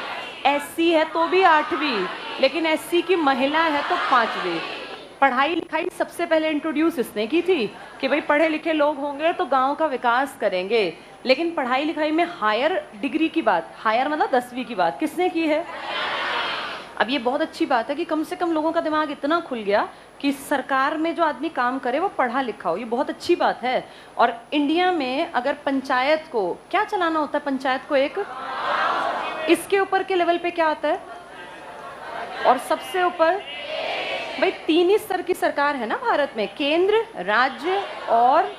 एससी है तो भी 8वीं, लेकिन एससी की महिला है तो 5वीं। पढ़ाई लिखाई सबसे पहले इंट्रोड्यूस इसने की थी कि भाई पढ़े लिखे लोग होंगे तो गांव का विकास करेंगे। लेकिन पढ़ाई लिखाई में हायर डिग्री की बात, हायर मतलब 10वीं की बात किसने की है? अब ये बहुत अच्छी बात है कि कम से कम लोगों का दिमाग इतना खुल गया कि सरकार में जो आदमी काम करे वो पढ़ा लिखा हो, ये बहुत अच्छी बात है। और इंडिया में अगर पंचायत को क्या चलाना होता है, पंचायत को एक, इसके ऊपर के लेवल पे क्या आता है? और सबसे ऊपर भाई 3 ही स्तर की सरकार है ना भारत में, केंद्र, राज्य और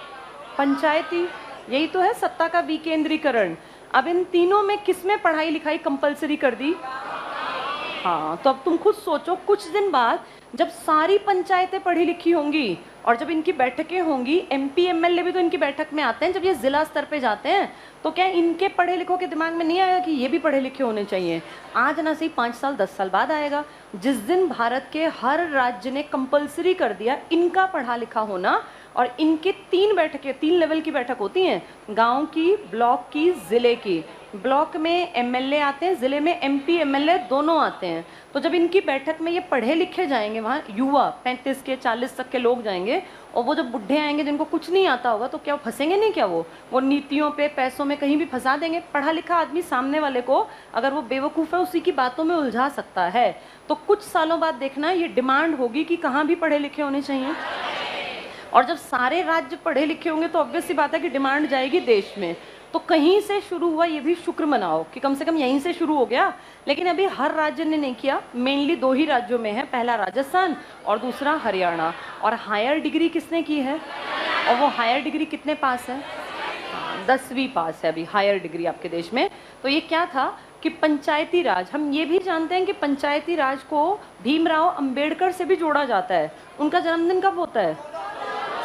पंचायती। यही तो है सत्ता का विकेंद्रीकरण। अब इन तीनों में किसमें पढ़ाई लिखाई कंपलसरी कर दी? हाँ, तो अब तुम खुद सोचो, कुछ दिन बाद जब सारी पंचायतें पढ़ी लिखी होंगी और जब इनकी बैठकें होंगी, एमपी एमएलए भी तो इनकी बैठक में आते हैं, जब ये जिला स्तर पे जाते हैं, तो क्या इनके पढ़े लिखों के दिमाग में नहीं आएगा कि ये भी पढ़े लिखे होने चाहिए? आज ना सही 5 साल 10 साल बाद आएगा। जिस दिन भारत के हर राज्य ने कंपलसरी कर दिया इनका पढ़ा लिखा होना, और इनके 3 बैठकें, 3 लेवल की बैठक होती हैं, गांव की, ब्लॉक की, ज़िले की। ब्लॉक में एमएलए आते हैं, ज़िले में एमपी एमएलए दोनों आते हैं। तो जब इनकी बैठक में ये पढ़े लिखे जाएंगे, वहाँ युवा 35 के 40 तक के लोग जाएंगे, और वो जब बुढ़े आएंगे जिनको कुछ नहीं आता होगा, तो क्या वो फंसेंगे नहीं? क्या वो नीतियों पे, पैसों में कहीं भी फंसा देंगे? पढ़ा लिखा आदमी सामने वाले को, अगर वो बेवकूफ़ है, उसी की बातों में उलझा सकता है। तो कुछ सालों बाद देखना ये डिमांड होगी कि कहाँ भी पढ़े लिखे होने चाहिए। और जब सारे राज्य पढ़े लिखे होंगे तो ऑब्वियस सी बात है कि डिमांड जाएगी देश में। तो कहीं से शुरू हुआ, ये भी शुक्र मनाओ कि कम से कम यहीं से शुरू हो गया। लेकिन अभी हर राज्य ने नहीं किया, मेनली 2 ही राज्यों में है, पहला राजस्थान और दूसरा हरियाणा। और हायर डिग्री किसने की है? और वो हायर डिग्री कितने पास है? 10वीं पास है अभी हायर डिग्री आपके देश में। तो ये क्या था कि पंचायती राज, हम ये भी जानते हैं कि पंचायती राज को भीमराव अंबेडकर से भी जोड़ा जाता है। उनका जन्मदिन कब होता है?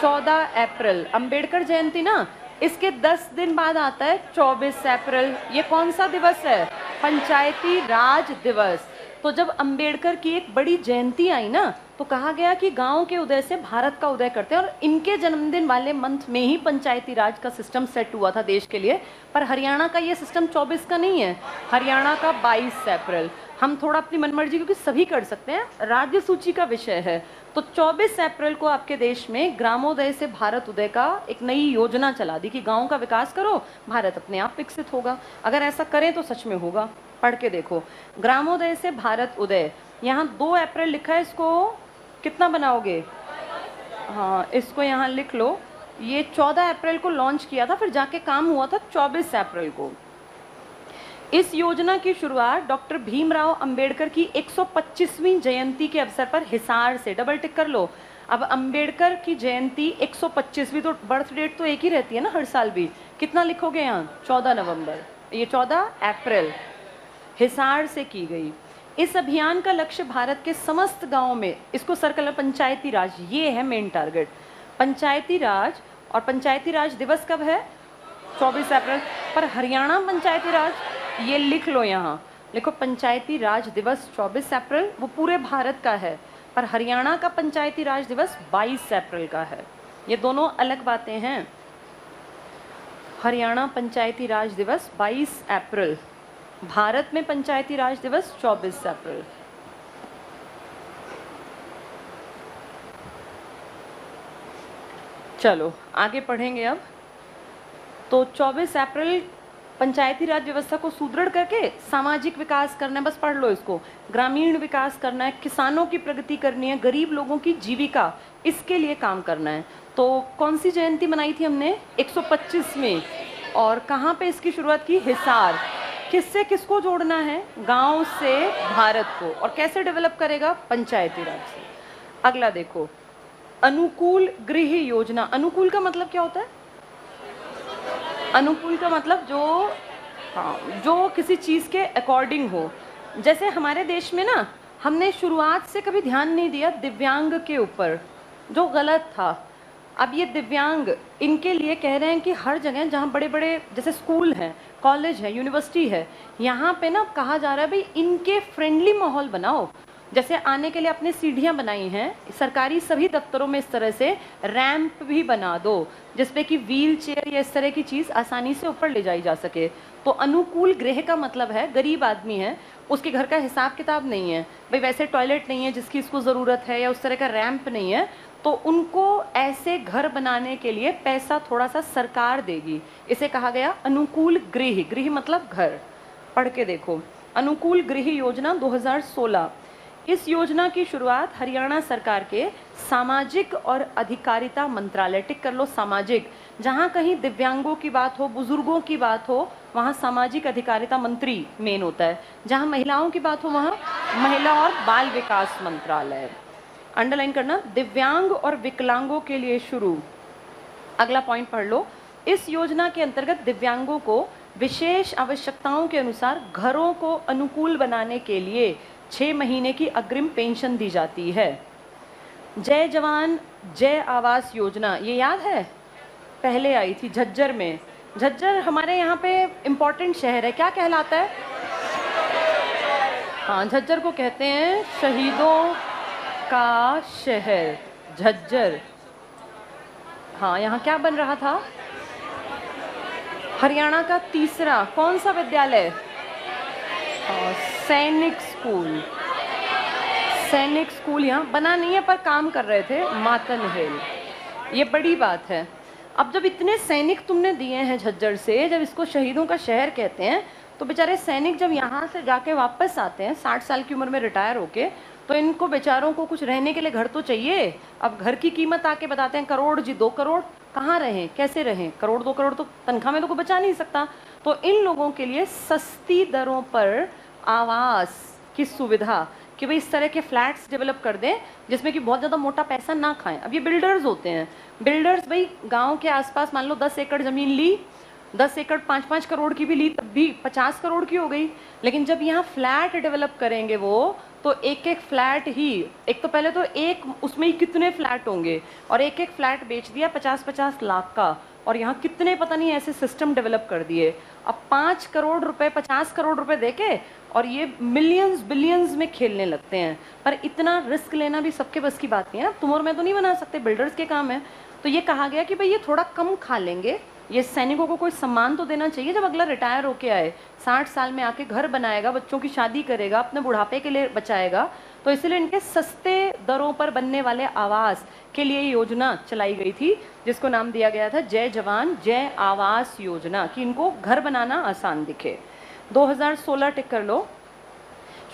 14 अप्रैल, अंबेडकर जयंती ना, इसके 10 दिन बाद आता है 24 अप्रैल। ये कौन सा दिवस है? पंचायती राज दिवस। तो जब अंबेडकर की एक बड़ी जयंती आई ना, तो कहा गया कि गांव के उदय से भारत का उदय करते हैं, और इनके जन्मदिन वाले मंथ में ही पंचायती राज का सिस्टम सेट हुआ था देश के लिए। पर हरियाणा का ये सिस्टम 24 का नहीं है, हरियाणा का 22 अप्रैल। हम थोड़ा अपनी मनमर्जी, क्योंकि सभी कर सकते हैं, राज्य सूची का विषय है। तो 24 अप्रैल को आपके देश में ग्रामोदय से भारत उदय का एक नई योजना चला दी कि गाँव का विकास करो, भारत अपने आप विकसित होगा। अगर ऐसा करें तो सच में होगा। पढ़ के देखो, ग्रामोदय से भारत उदय। यहाँ 2 अप्रैल लिखा है, इसको कितना बनाओगे? हाँ, इसको यहाँ लिख लो। ये 14 अप्रैल को लॉन्च किया था, फिर जाके काम हुआ था 24 अप्रैल को। इस योजना की शुरुआत डॉक्टर भीमराव अंबेडकर की 125वीं जयंती के अवसर पर हिसार से, डबल टिक कर लो। अब अंबेडकर की जयंती 125वीं, तो बर्थ डेट तो एक ही रहती है ना हर साल भी। कितना लिखोगे यहाँ? 14 नवंबर, ये 14 अप्रैल हिसार से की गई। इस अभियान का लक्ष्य भारत के समस्त गांवों में, इसको सर्कल पंचायती राज, ये है मेन टारगेट, पंचायती राज। और पंचायती राज दिवस कब है? 24 अप्रैल। पर हरियाणा पंचायती राज, ये लिख लो, यहाँ लिखो पंचायती राज दिवस 24 अप्रैल, वो पूरे भारत का है। पर हरियाणा का पंचायती राज दिवस 22 अप्रैल का है। ये दोनों अलग बातें हैं। हरियाणा पंचायती राज दिवस 22 अप्रैल, भारत में पंचायती राज दिवस 24 अप्रैल। चलो आगे पढ़ेंगे अब। तो 24 अप्रैल पंचायती राज व्यवस्था को सुदृढ़ करके सामाजिक विकास करना है, बस पढ़ लो इसको। ग्रामीण विकास करना है, किसानों की प्रगति करनी है, गरीब लोगों की जीविका, इसके लिए काम करना है। तो कौन सी जयंती मनाई थी हमने? 125 में। और कहाँ पे इसकी शुरुआत की? हिसार। किससे किसको जोड़ना है? गांव से भारत को। और कैसे डेवलप करेगा? पंचायती राज से। अगला देखो, अनुकूल गृह योजना। अनुकूल का मतलब क्या होता है? अनुकूल का मतलब जो किसी चीज़ के अकॉर्डिंग हो। जैसे हमारे देश में ना, हमने शुरुआत से कभी ध्यान नहीं दिया दिव्यांग के ऊपर, जो गलत था। अब ये दिव्यांग, इनके लिए कह रहे हैं कि हर जगह जहाँ बड़े बड़े जैसे स्कूल हैं, कॉलेज है, यूनिवर्सिटी है, यहाँ पे ना कहा जा रहा है भाई इनके फ्रेंडली माहौल बनाओ। जैसे आने के लिए अपने सीढ़ियाँ बनाई हैं सरकारी सभी दफ्तरों में, इस तरह से रैंप भी बना दो जिसपे कि व्हील चेयर या इस तरह की चीज़ आसानी से ऊपर ले जाई जा सके। तो अनुकूल गृह का मतलब है गरीब आदमी है, उसके घर का हिसाब किताब नहीं है भाई, वैसे टॉयलेट नहीं है जिसकी इसको ज़रूरत है, या उस तरह का रैंप नहीं है, तो उनको ऐसे घर बनाने के लिए पैसा थोड़ा सा सरकार देगी। इसे कहा गया अनुकूल गृह। गृह मतलब घर। पढ़ के देखो, अनुकूल गृह योजना 2016। इस योजना की शुरुआत हरियाणा सरकार के सामाजिक और अधिकारिता मंत्रालय, टिक कर लो सामाजिक, जहाँ कहीं दिव्यांगों की बात हो, बुजुर्गों की बात हो, वहाँ सामाजिक अधिकारिता मंत्री मेन होता है। जहाँ महिलाओं की बात हो, वहाँ महिला और बाल विकास मंत्रालय। अंडरलाइन करना, दिव्यांग और विकलांगों के लिए शुरू। अगला पॉइंट पढ़ लो। इस योजना के अंतर्गत दिव्यांगों को विशेष आवश्यकताओं के अनुसार घरों को अनुकूल बनाने के लिए 6 महीने की अग्रिम पेंशन दी जाती है। जय जवान जय आवास योजना, ये याद है? पहले आई थी झज्जर में। झज्जर हमारे यहाँ पे इम्पोर्टेंट शहर है, क्या कहलाता है? हाँ, झज्जर को कहते हैं शहीदों का शहर, झज्जर। हाँ, यहाँ क्या बन रहा था? हरियाणा का तीसरा कौन सा विद्यालय? सैनिक स्कूल। सैनिक स्कूल यहाँ बना नहीं है पर काम कर रहे थे मातन हिल। ये बड़ी बात है। अब जब इतने सैनिक तुमने दिए हैं झज्जर से, जब इसको शहीदों का शहर कहते हैं, तो बेचारे सैनिक जब यहाँ से जाके वापस आते हैं 60 साल की उम्र में रिटायर होके, तो इनको बेचारों को कुछ रहने के लिए घर तो चाहिए। अब घर की कीमत आके बताते हैं करोड़ जी 2 करोड़, कहाँ रहें, कैसे रहें? करोड़ 2 करोड़ तो तनख्वाह में तो कोई बचा नहीं सकता। तो इन लोगों के लिए सस्ती दरों पर आवास की सुविधा, कि भाई इस तरह के फ्लैट्स डेवलप कर दें जिसमें कि बहुत ज़्यादा मोटा पैसा ना खाएं। अब ये बिल्डर्स होते हैं, बिल्डर्स भाई गांव के आसपास मान लो 10 एकड़ ज़मीन ली, 10 एकड़ 5-5 करोड़ की भी ली तब भी 50 करोड़ की हो गई। लेकिन जब यहाँ फ्लैट डेवलप करेंगे वो, तो एक एक फ्लैट ही, एक तो पहले तो एक उसमें ही कितने फ्लैट होंगे, और एक एक फ्लैट बेच दिया 50-50 लाख का, और यहाँ कितने पता नहीं ऐसे सिस्टम डेवलप कर दिए। अब 5 करोड़ रुपए 50 करोड़ रुपए देके और ये मिलियंस बिलियंस में खेलने लगते हैं। पर इतना रिस्क लेना भी सबके बस की बात नहीं है, तुम और मैं तो नहीं बना सकते, बिल्डर्स के काम है। तो ये कहा गया कि भाई ये थोड़ा कम खा लेंगे, ये सैनिकों को कोई सम्मान तो देना चाहिए जब अगला रिटायर होके आए, 60 साल में आके घर बनाएगा, बच्चों की शादी करेगा, अपने बुढ़ापे के लिए बचाएगा। तो इसलिए इनके सस्ते दरों पर बनने वाले आवास के लिए योजना चलाई गई थी, जिसको नाम दिया गया था जय जवान जय आवास योजना, कि इनको घर बनाना आसान दिखे। 2016 टिक कर लो।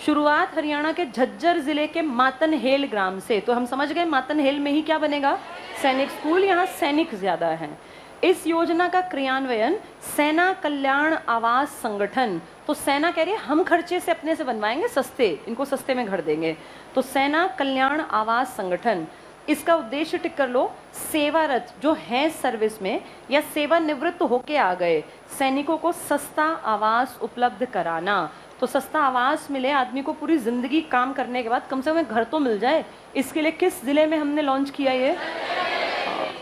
शुरुआत हरियाणा के झज्जर जिले के मातनहेल ग्राम से। तो हम समझ गए मातनहेल में ही क्या बनेगा, सैनिक स्कूल, यहाँ सैनिक ज्यादा हैं। इस योजना का क्रियान्वयन सेना कल्याण आवास संगठन, तो सेना कह रही है हम खर्चे से अपने से बनवाएंगे, सस्ते, इनको सस्ते में घर देंगे, तो सेना कल्याण आवास संगठन, इसका उद्देश्य टिक कर लो, सेवारत जो है सर्विस में या सेवानिवृत्त होके आ गए सैनिकों को सस्ता आवास उपलब्ध कराना। तो सस्ता आवास मिले आदमी को, पूरी जिंदगी काम करने के बाद कम से कम घर तो मिल जाए। इसके लिए किस जिले में हमने लॉन्च किया ये?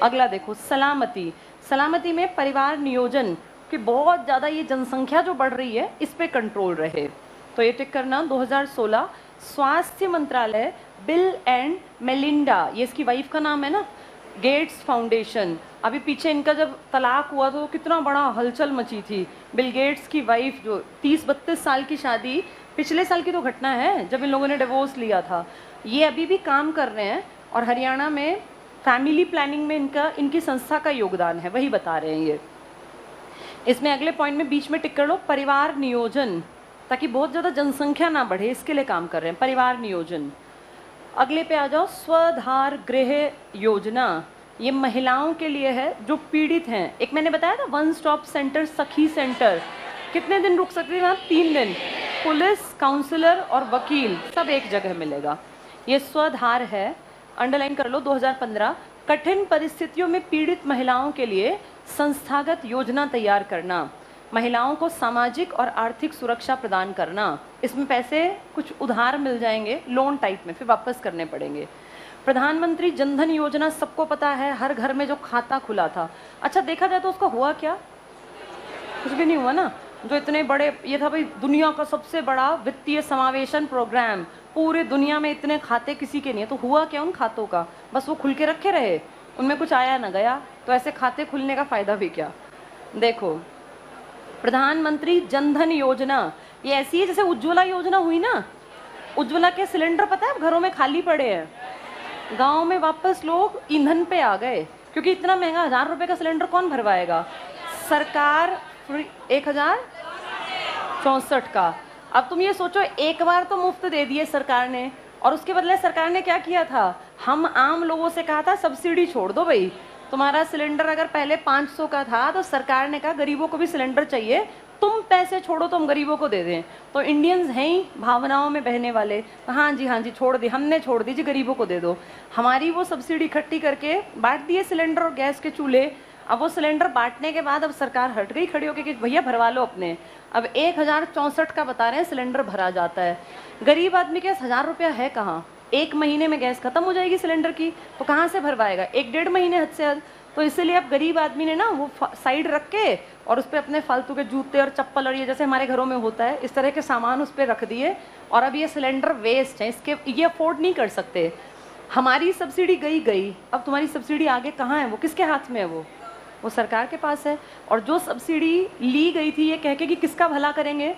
अगला देखो, सलामती। सलामती में परिवार नियोजन कि बहुत ज़्यादा ये जनसंख्या जो बढ़ रही है इस पे कंट्रोल रहे, तो ये टिक करना। 2016 स्वास्थ्य मंत्रालय बिल एंड मेलिंडा, ये इसकी वाइफ का नाम है ना, गेट्स फाउंडेशन। अभी पीछे इनका जब तलाक हुआ तो कितना बड़ा हलचल मची थी। बिल गेट्स की वाइफ जो 30-32 साल की शादी, पिछले साल की तो घटना है जब इन लोगों ने डिवोर्स लिया था। ये अभी भी काम कर रहे हैं और हरियाणा में फैमिली प्लानिंग में इनकी संस्था का योगदान है, वही बता रहे हैं ये। इसमें अगले पॉइंट में बीच में टिक कर लो, परिवार नियोजन, ताकि बहुत ज़्यादा जनसंख्या ना बढ़े, इसके लिए काम कर रहे हैं, परिवार नियोजन। अगले पे आ जाओ, स्वधार गृह योजना, ये महिलाओं के लिए है जो पीड़ित हैं। एक मैंने बताया था वन स्टॉप सेंटर, सखी सेंटर, कितने दिन रुक सकते हैं? 3 दिन। पुलिस, काउंसलर और वकील सब एक जगह मिलेगा। ये स्वधार है, अंडरलाइन कर लो। 2015 कठिन परिस्थितियों में पीड़ित महिलाओं के लिए संस्थागत योजना तैयार करना, महिलाओं को सामाजिक और आर्थिक सुरक्षा प्रदान करना। इसमें पैसे कुछ उधार मिल जाएंगे, लोन टाइप में, फिर वापस करने पड़ेंगे। प्रधानमंत्री जनधन योजना सबको पता है, हर घर में जो खाता खुला था। अच्छा देखा जाए तो उसका हुआ क्या? कुछ भी नहीं हुआ ना। जो इतने बड़े, ये था भाई दुनिया का सबसे बड़ा वित्तीय समावेशन प्रोग्राम, पूरे दुनिया में इतने खाते किसी के नहीं है, तो हुआ क्या उन खातों का? बस वो खुल के रखे रहे, उनमें कुछ आया ना गया। तो ऐसे खाते खुलने का फायदा भी क्या? देखो, प्रधानमंत्री जनधन योजना ये ऐसी है जैसे उज्ज्वला योजना हुई ना। उज्ज्वला के सिलेंडर पता है घरों में खाली पड़े हैं, गांव में वापस लोग ईंधन पे आ गए, क्योंकि इतना महंगा 1000 रुपए का सिलेंडर कौन भरवाएगा? सरकार 1064 का। अब तुम ये सोचो, एक बार तो मुफ्त दे दिए सरकार ने, और उसके बदले सरकार ने क्या किया था? हम आम लोगों से कहा था सब्सिडी छोड़ दो भाई, तुम्हारा सिलेंडर अगर पहले 500 का था तो सरकार ने कहा गरीबों को भी सिलेंडर चाहिए, तुम पैसे छोड़ो तो हम गरीबों को दे दें। तो इंडियंस हैं ही भावनाओं में बहने वाले, तो हाँ जी छोड़ दी, हमने छोड़ दी जी, गरीबों को दे दो। हमारी वो सब्सिडी इकट्ठी करके बांट दिए सिलेंडर और गैस के चूल्हे। अब वो सिलेंडर बांटने के बाद अब सरकार हट गई खड़ी होकर कि भैया भरवा लो अपने। अब 1064 का बता रहे हैं सिलेंडर भरा जाता है। गरीब आदमी के 1000 रुपया है कहाँ? 1 महीने में गैस खत्म हो जाएगी सिलेंडर की, तो कहाँ से भरवाएगा? 1-1.5 महीने हद से हद। तो इसीलिए अब गरीब आदमी ने ना वो साइड रख के और उस पर अपने फालतू के जूते और चप्पल और ये जैसे हमारे घरों में होता है इस तरह के सामान उस पर रख दिए, और अब ये सिलेंडर वेस्ट है, इसके ये अफोर्ड नहीं कर सकते। हमारी सब्सिडी गई, अब तुम्हारी सब्सिडी आगे कहाँ है? वो किसके हाथ में है? वो सरकार के पास है। और जो सब्सिडी ली गई थी ये कह के कि किसका भला करेंगे,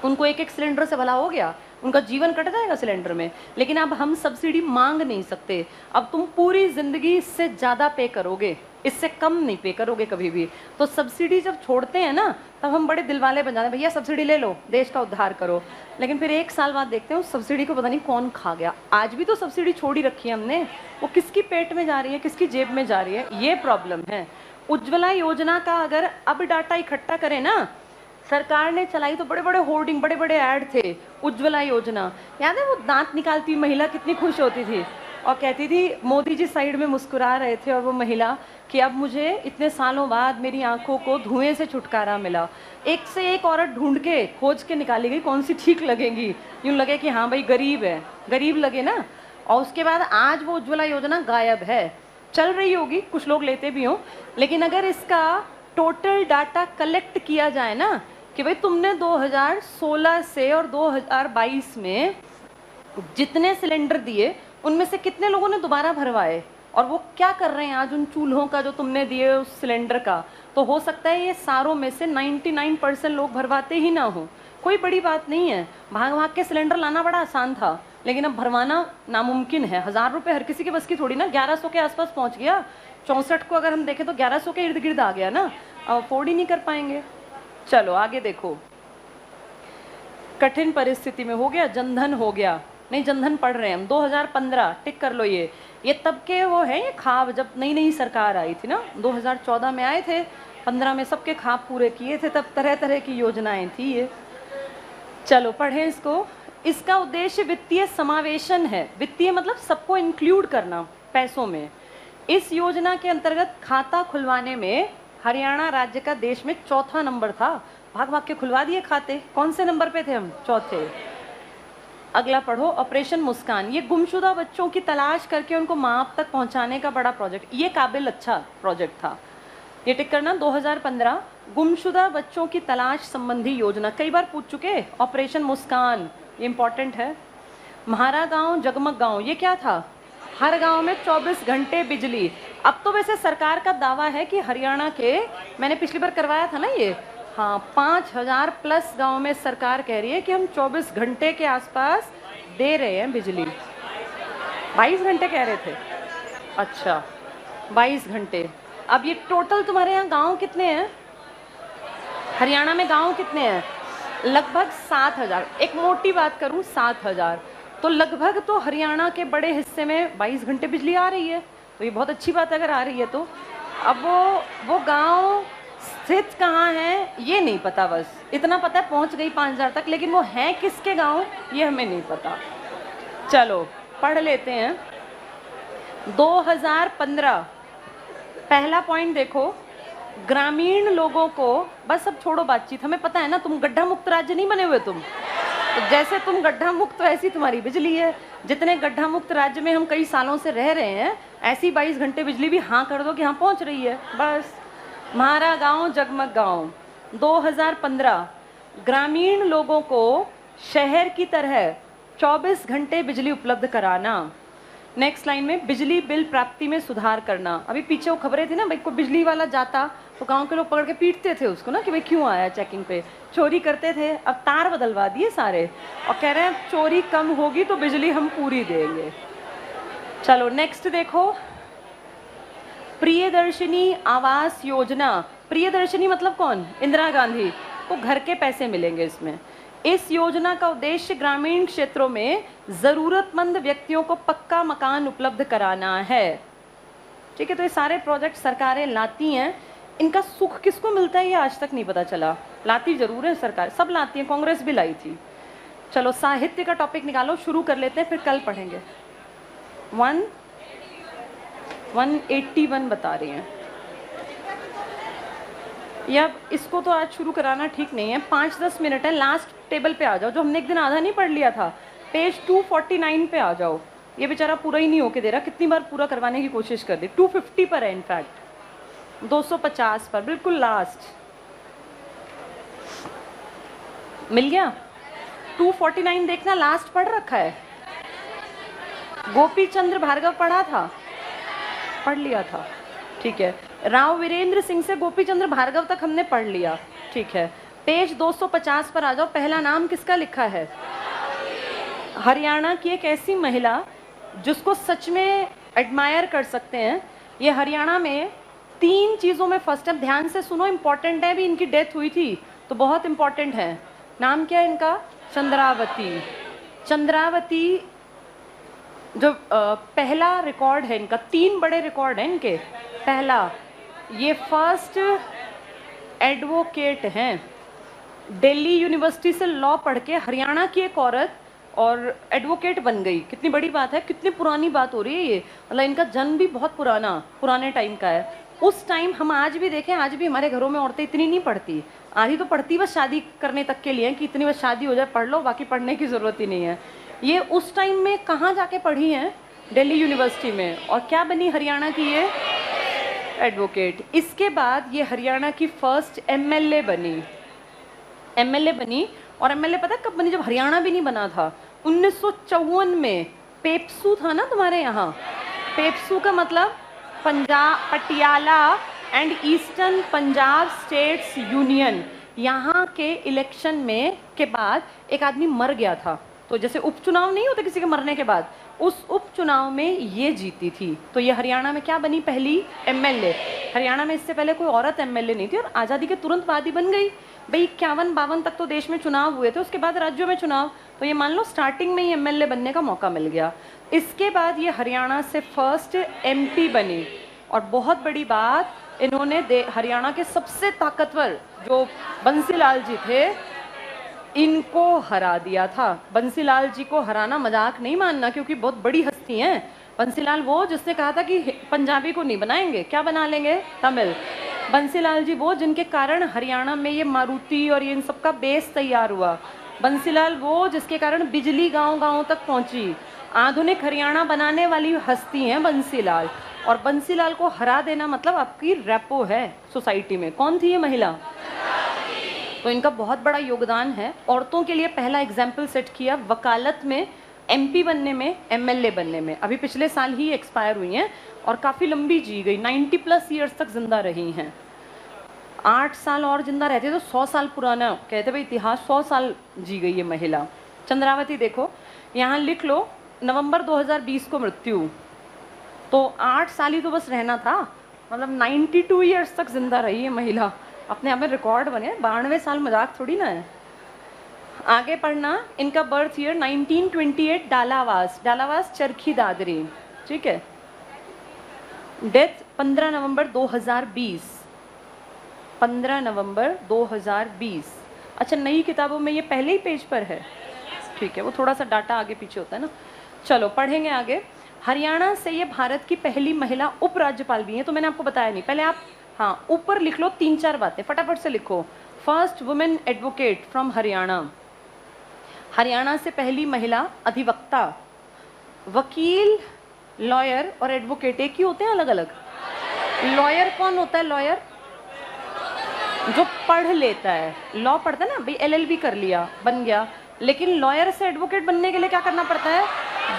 उनको 1-1 सिलेंडर से भला हो गया, उनका जीवन कट जाएगा सिलेंडर में। लेकिन अब हम सब्सिडी मांग नहीं सकते, अब तुम पूरी जिंदगी इससे ज़्यादा पे करोगे, इससे कम नहीं पे करोगे कभी भी। तो सब्सिडी जब छोड़ते हैं ना तब हम बड़े दिलवाले बन जाते हैं, भैया सब्सिडी ले लो, देश का उद्धार करो। लेकिन फिर 1 साल बाद देखते हैं उस सब्सिडी को पता नहीं कौन खा गया। आज भी तो सब्सिडी छोड़ी रखी है हमने, वो किसकी पेट में जा रही है, किसकी जेब में जा रही है, ये प्रॉब्लम है। उज्ज्वला योजना का अगर अब डाटा इकट्ठा करें ना सरकार ने चलाई तो बड़े बड़े होर्डिंग, बड़े बड़े ऐड थे, उज्ज्वला योजना। याद है वो दांत निकालती हुई महिला कितनी खुश होती थी और कहती थी, मोदी जी साइड में मुस्कुरा रहे थे और वो महिला, कि अब मुझे इतने सालों बाद मेरी आंखों को धुएं से छुटकारा मिला। एक से एक औरत ढूंढ के खोज के निकाली गई कौन सी ठीक लगेगी, यूँ लगे कि हाँ भाई गरीब है, गरीब लगे ना। और उसके बाद आज वो उज्ज्वला योजना गायब है। चल रही होगी, कुछ लोग लेते भी हों, लेकिन अगर इसका टोटल डाटा कलेक्ट किया जाए ना कि भाई तुमने 2016 से और 2022 में जितने सिलेंडर दिए उनमें से कितने लोगों ने दोबारा भरवाए और वो क्या कर रहे हैं आज उन चूल्हों का जो तुमने दिए उस सिलेंडर का, तो हो सकता है ये सारों में से 99% लोग भरवाते ही ना हो। कोई बड़ी बात नहीं है, भाग भाग के सिलेंडर लाना बड़ा आसान था, लेकिन अब भरवाना नामुमकिन है। 1000 रुपये हर किसी के बस की थोड़ी ना। 1100 के आसपास पहुंच गया, 64 को अगर हम देखें तो 1100 के इर्द गिर्द आ गया ना, अब अफोर्ड ही नहीं कर पाएंगे। चलो आगे देखो, कठिन परिस्थिति में हो गया, जनधन हो गया, नहीं जनधन पढ़ रहे हैं हम, 2015 टिक कर लो। ये तब के वो है, ये ख्वाब जब नई नई सरकार आई थी ना, 2014 में आए थे, 15 में सबके ख्वाब पूरे किए थे, तब तरह तरह की योजनाएं थी ये। चलो पढ़ें इसको। इसका उद्देश्य वित्तीय समावेशन है। वित्तीय मतलब सबको इंक्लूड करना पैसों में। इस योजना के अंतर्गत खाता खुलवाने में हरियाणा राज्य का देश में 4था नंबर था। भाग भाग के खुलवा दिए खाते। कौन से नंबर पे थे हम? 4थे। अगला पढ़ो, ऑपरेशन मुस्कान। ये गुमशुदा बच्चों की तलाश करके उनको माँ तक पहुंचाने का बड़ा प्रोजेक्ट, ये काबिल अच्छा प्रोजेक्ट था। ये टिक करना, 2015 गुमशुदा बच्चों की तलाश संबंधी योजना। कई बार पूछ चुके, ऑपरेशन मुस्कान, ये इंपॉर्टेंट है। म्हारा गांव जगमग गांव, ये क्या था? हर गांव में 24 घंटे बिजली। अब तो वैसे सरकार का दावा है कि हरियाणा के, मैंने पिछली बार करवाया था ना ये, हाँ 5000 प्लस गांव में सरकार कह रही है कि हम 24 घंटे के आसपास दे रहे हैं बिजली। 22 घंटे कह रहे थे, अच्छा 22 घंटे। अब ये टोटल तुम्हारे यहाँ गांव कितने हैं? हरियाणा में गांव कितने हैं? लगभग 7000। एक मोटी बात करूं, 7000, तो लगभग तो हरियाणा के बड़े हिस्से में 22 घंटे बिजली आ रही है। तो ये बहुत अच्छी बात अगर आ रही है तो। अब वो गांव स्थित कहाँ है ये नहीं पता, बस इतना पता है पहुंच गई 5000 तक, लेकिन वो है किसके गांव ये हमें नहीं पता। चलो पढ़ लेते हैं। 2015 पहला पॉइंट देखो, ग्रामीण लोगों को, बस अब छोड़ो बातचीत, हमें पता है ना तुम गड्ढा मुक्त राज्य नहीं बने हुए तुम, तो जैसे तुम गड्ढा मुक्त वैसी तुम्हारी बिजली है। जितने गड्ढा मुक्त राज्य में हम कई सालों से रह रहे हैं, ऐसी 22 घंटे बिजली भी हाँ कर दो कि हाँ पहुंच रही है। बस म्हारा गांव जगमग गांव, 2015 ग्रामीण लोगों को शहर की तरह 24 घंटे बिजली उपलब्ध कराना। नेक्स्ट लाइन में, बिजली बिल प्राप्ति में सुधार करना। अभी पीछे वो खबरें थी ना भाई, कोई बिजली वाला जाता तो गांव के लोग पकड़ के पीटते थे उसको ना कि भाई क्यों आया चेकिंग पे, चोरी करते थे। अब तार बदलवा दिए सारे और कह रहे हैं चोरी कम होगी तो बिजली हम पूरी देंगे। चलो नेक्स्ट देखो, प्रियदर्शिनी आवास योजना। प्रियदर्शिनी मतलब कौन? इंदिरा गांधी को घर के पैसे मिलेंगे इसमें। इस योजना का उद्देश्य ग्रामीण क्षेत्रों में जरूरतमंद व्यक्तियों को पक्का मकान उपलब्ध कराना है। ठीक है, तो ये सारे प्रोजेक्ट सरकारें लाती हैं। इनका सुख किसको मिलता है ये आज तक नहीं पता चला। लाती जरूर है सरकार, सब लाती है, कांग्रेस भी लाई थी। चलो साहित्य का टॉपिक निकालो, शुरू कर लेते हैं, फिर कल पढ़ेंगे। 181 बता रही हैं। या इसको तो आज शुरू कराना ठीक नहीं है, 5-10 मिनट है, लास्ट टेबल पे आ जाओ। जो हमने एक दिन आधा नहीं पढ़ लिया था, पेज 249 पे आ जाओ। ये बेचारा पूरा ही नहीं होके दे रहा, कितनी बार पूरा करवाने की कोशिश कर दी। 250 पर है इनफैक्ट, 250 पर, बिल्कुल लास्ट। मिल गया? 249 देखना, लास्ट पढ़ रखा है। गोपी चंद्र भार्गव पढ़ा था, पढ़ लिया था, ठीक है। राव वीरेंद्र सिंह से गोपी चंद्र भार्गव तक हमने पढ़ लिया, ठीक है। पेज 250 पर आ जाओ। पहला नाम किसका लिखा है? हरियाणा की एक ऐसी महिला जिसको सच में एडमायर कर सकते हैं। ये हरियाणा में 3 चीज़ों में फर्स्ट है, ध्यान से सुनो, इंपॉर्टेंट है भी। इनकी डेथ हुई थी तो बहुत इंपॉर्टेंट है। नाम क्या है इनका? चंद्रावती। चंद्रावती जो पहला रिकॉर्ड है इनका, 3 बड़े रिकॉर्ड हैं इनके। पहला, ये फर्स्ट एडवोकेट हैं, दिल्ली यूनिवर्सिटी से लॉ पढ़ के हरियाणा की एक औरत और एडवोकेट बन गई। कितनी बड़ी बात है, कितनी पुरानी बात हो रही है ये। मतलब इनका जन्म भी बहुत पुराने टाइम का है। उस टाइम हम आज भी देखें, आज भी हमारे घरों में औरतें इतनी नहीं पढ़ती, आधी तो पढ़ती बस शादी करने तक के लिए कि इतनी बस शादी हो जाए पढ़ लो, बाकी पढ़ने की ज़रूरत ही नहीं है। ये उस टाइम में कहाँ जाके पढ़ी हैं? दिल्ली यूनिवर्सिटी में। और क्या बनी हरियाणा की ये? एडवोकेट। इसके बाद ये हरियाणा की फर्स्ट एमएलए बनी। और एमएलए पता है कब बनी? जब हरियाणा भी नहीं बना था, 1954 में। पेप्सू था ना तुम्हारे यहाँ, पेप्सू का मतलब Punjab, Patiala and eastern Punjab states union. यहाँ के इलेक्शन में के बाद एक आदमी मर गया था, तो जैसे उपचुनाव नहीं होते किसी के मरने के बाद, उस उपचुनाव में ये जीती थी। तो ये हरियाणा में क्या बनी? पहली एमएलए। हरियाणा में इससे पहले कोई औरत एमएलए नहीं थी, और आज़ादी के तुरंत बाद ही बन गई। भाई 51-52 तक तो देश में चुनाव हुए थे, उसके बाद राज्यों में चुनाव, तो ये मान लो स्टार्टिंग में ही एमएलए बनने का मौका मिल गया। इसके बाद ये हरियाणा से फर्स्ट एमपी बनी। और बहुत बड़ी बात, इन्होंने हरियाणा के सबसे ताकतवर जो बंसीलाल जी थे, इनको हरा दिया था। बंसीलाल जी को हराना मजाक नहीं मानना, क्योंकि बहुत बड़ी हस्ती हैं बंसीलाल। वो जिसने कहा था कि पंजाबी को नहीं बनाएंगे, क्या बना लेंगे? तमिल। बंसीलाल जी वो जिनके कारण हरियाणा में ये मारुति और ये इन सब का बेस तैयार हुआ। बंसीलाल वो जिसके कारण बिजली गांव-गांव तक पहुंची। आधुनिक हरियाणा बनाने वाली हस्ती हैं बंसीलाल। और बंसीलाल को हरा देना मतलब आपकी रेपो है सोसाइटी में। कौन थी ये महिला? तो इनका बहुत बड़ा योगदान है। औरतों के लिए पहला एग्जाम्पल सेट किया वकालत में, एमपी बनने में, एमएलए बनने में। अभी पिछले साल ही एक्सपायर हुई हैं और काफ़ी लंबी जी गई, 90+ ईयर्स तक जिंदा रही हैं। 8 साल और जिंदा रहते तो 100 साल पुराना कहते भाई इतिहास, 100 साल जी गई ये महिला। चंद्रावती देखो, यहाँ लिख लो नवंबर 2020 को मृत्यु। तो 8 साल ही तो बस रहना था, मतलब 92 ईयर्स तक जिंदा रही है महिला। अपने आप में रिकॉर्ड बने। 92 साल मजाक थोड़ी ना है। आगे पढ़ना, इनका बर्थ ईयर 1928, डालावास, डालावास चरखी दादरी, ठीक है। डेथ 15 नवंबर 2020, 15 नवंबर 2020। अच्छा, नई किताबों में ये पहले ही पेज पर है, ठीक है, वो थोड़ा सा डाटा आगे पीछे होता है ना। चलो पढ़ेंगे आगे। हरियाणा से ये भारत की पहली महिला उपराज्यपाल भी हैं। तो मैंने आपको बताया नहीं, पहले आप हाँ ऊपर लिख लो 3-4 बातें, फटाफट से लिखो। First women advocate from Haryana. Haryana से पहली महिला अधिवक्ता। वकील, लॉयर और एडवोकेट एक ही होते हैं, अलग अलग? लॉयर कौन होता है? लॉयर जो पढ़ लेता है, लॉ पढ़ता है ना भाई, एलएलबी कर लिया, बन गया। लेकिन लॉयर से एडवोकेट बनने के लिए क्या करना पड़ता है?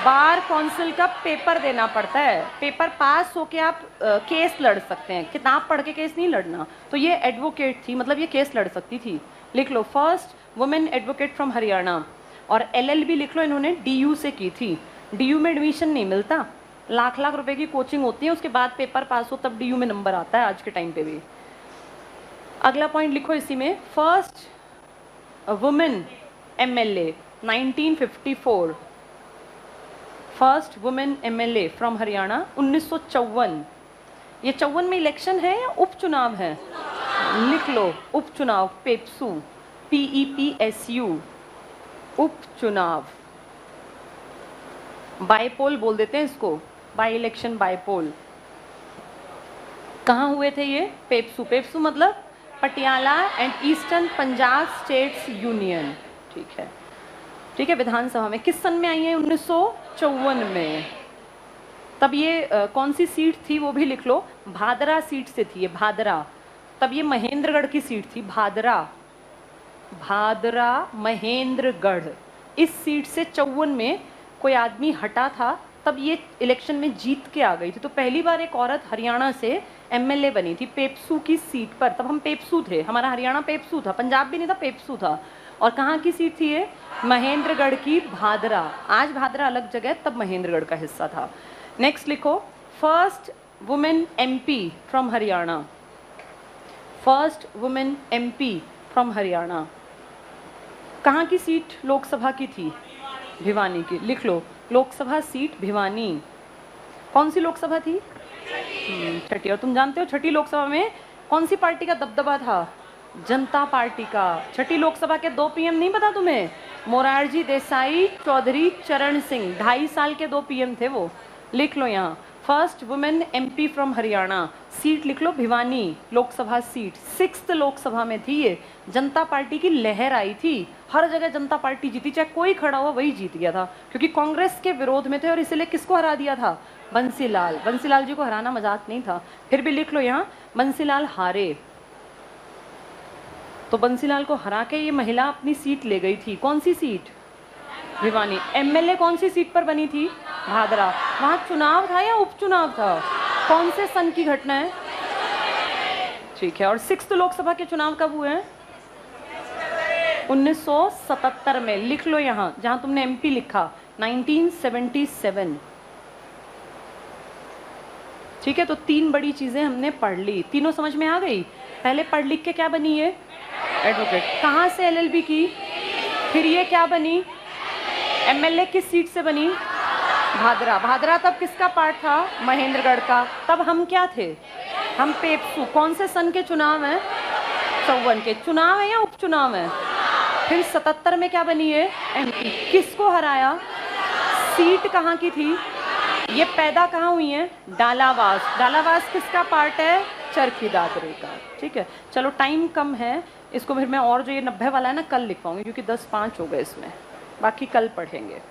बार काउंसिल का पेपर देना पड़ता है। पेपर पास होके आप केस लड़ सकते हैं, किताब पढ़ के केस नहीं लड़ना। तो ये एडवोकेट थी, मतलब ये केस लड़ सकती थी। लिख लो first women advocate from Haryana. और एलएलबी लिख लो, इन्होंने डीयू से की थी। डीयू में एडमिशन नहीं मिलता, लाख लाख रुपए की कोचिंग होती है, उसके बाद पेपर पास हो तब डीयू में नंबर आता है आज के टाइम पे भी। अगला पॉइंट लिखो इसी में, first women MLA 1954। First women MLA from Haryana 1954। ये 54 में इलेक्शन है या उपचुनाव है? लिख लो उपचुनाव, पेप्सू, PEPSU, उपचुनाव। बाईपोल बोल देते हैं इसको, बाई इलेक्शन, बाईपोल। कहाँ हुए थे ये? पेप्सू। पेप्सू मतलब Patiala and eastern Punjab states union, ठीक है, ठीक है। विधानसभा में किस सन में आई है? 1954 में। तब ये कौन सी सीट थी वो भी लिख लो, भादरा सीट से थी ये, भादरा। तब ये महेंद्रगढ़ की सीट थी, भादरा, भादरा महेंद्रगढ़। इस सीट से 54 में कोई आदमी हटा था, तब ये इलेक्शन में जीत के आ गई थी। तो पहली बार एक औरत हरियाणा से एमएलए बनी थी पेप्सू की सीट पर। तब हम पेप्सू थे, हमारा हरियाणा पेप्सू था, पंजाब भी नहीं था, पेप्सू था। और कहाँ की सीट थी ये? महेंद्रगढ़ की, भादरा। आज भादरा अलग जगह, तब महेंद्रगढ़ का हिस्सा था। नेक्स्ट लिखो, first women MP from Haryana. First women MP from Haryana. कहाँ की सीट लोकसभा की थी? भिवानी की। लिख लो लोकसभा सीट भिवानी। कौन सी लोकसभा थी? छठी। और तुम जानते हो छठी लोकसभा में कौन सी पार्टी का दबदबा था? जनता पार्टी का। छठी लोकसभा के 2 पीएम नहीं पता तुम्हें? मोरारजी देसाई, चौधरी चरण सिंह, 2.5 साल के 2 पीएम थे वो। लिख लो यहाँ। First women MP from Haryana, seat लिख लो भिवानी लोकसभा सीट, 6th लोकसभा में थी ये। जनता पार्टी की लहर आई थी, हर जगह जनता पार्टी जीती, चाहे कोई खड़ा हुआ वही जीत गया था, क्योंकि कांग्रेस के विरोध में थे। और इसलिए किसको हरा दिया था? बंसीलाल। बंसीलाल जी को हराना मजाक नहीं था। फिर भी लिख लो यहाँ, बंसीलाल हारे। तो बंसीलाल को हरा के ये महिला अपनी सीट ले गई थी। कौन सी सीट? भिवानी। एमएलए कौन सी सीट पर बनी थी? भादरा। वहां चुनाव था या उपचुनाव था? कौन से सन की घटना है? ठीक है। और 6th लोकसभा के चुनाव कब हुए हैं? 1977 में। लिख लो यहाँ, जहां तुमने एमपी लिखा, 1977। ठीक है। तो 3 बड़ी चीजें हमने पढ़ ली, तीनों समझ में आ गई। पहले पढ़ लिख के क्या बनी है? एडवोकेट। कहाँ से एलएलबी की? फिर ये क्या बनी? एमएलए किस सीट से बनी? भादरा। भादरा तब किसका पार्ट था? महेंद्रगढ़ का। तब हम क्या थे? हम पेप्सू। कौन से सन के चुनाव हैं? 54 के। चुनाव है या उपचुनाव है? फिर 77 में क्या बनी है? एमपी। किसको हराया? सीट कहाँ की थी? ये पैदा कहाँ हुई है? डालावास। डालावास किसका पार्ट है? चरखी दादरे का। ठीक है। चलो टाइम कम है, इसको फिर मैं और जो ये 90 वाला है ना कल लिख पाऊंगी, क्योंकि 10-5 हो गए इसमें, बाकी कल पढ़ेंगे।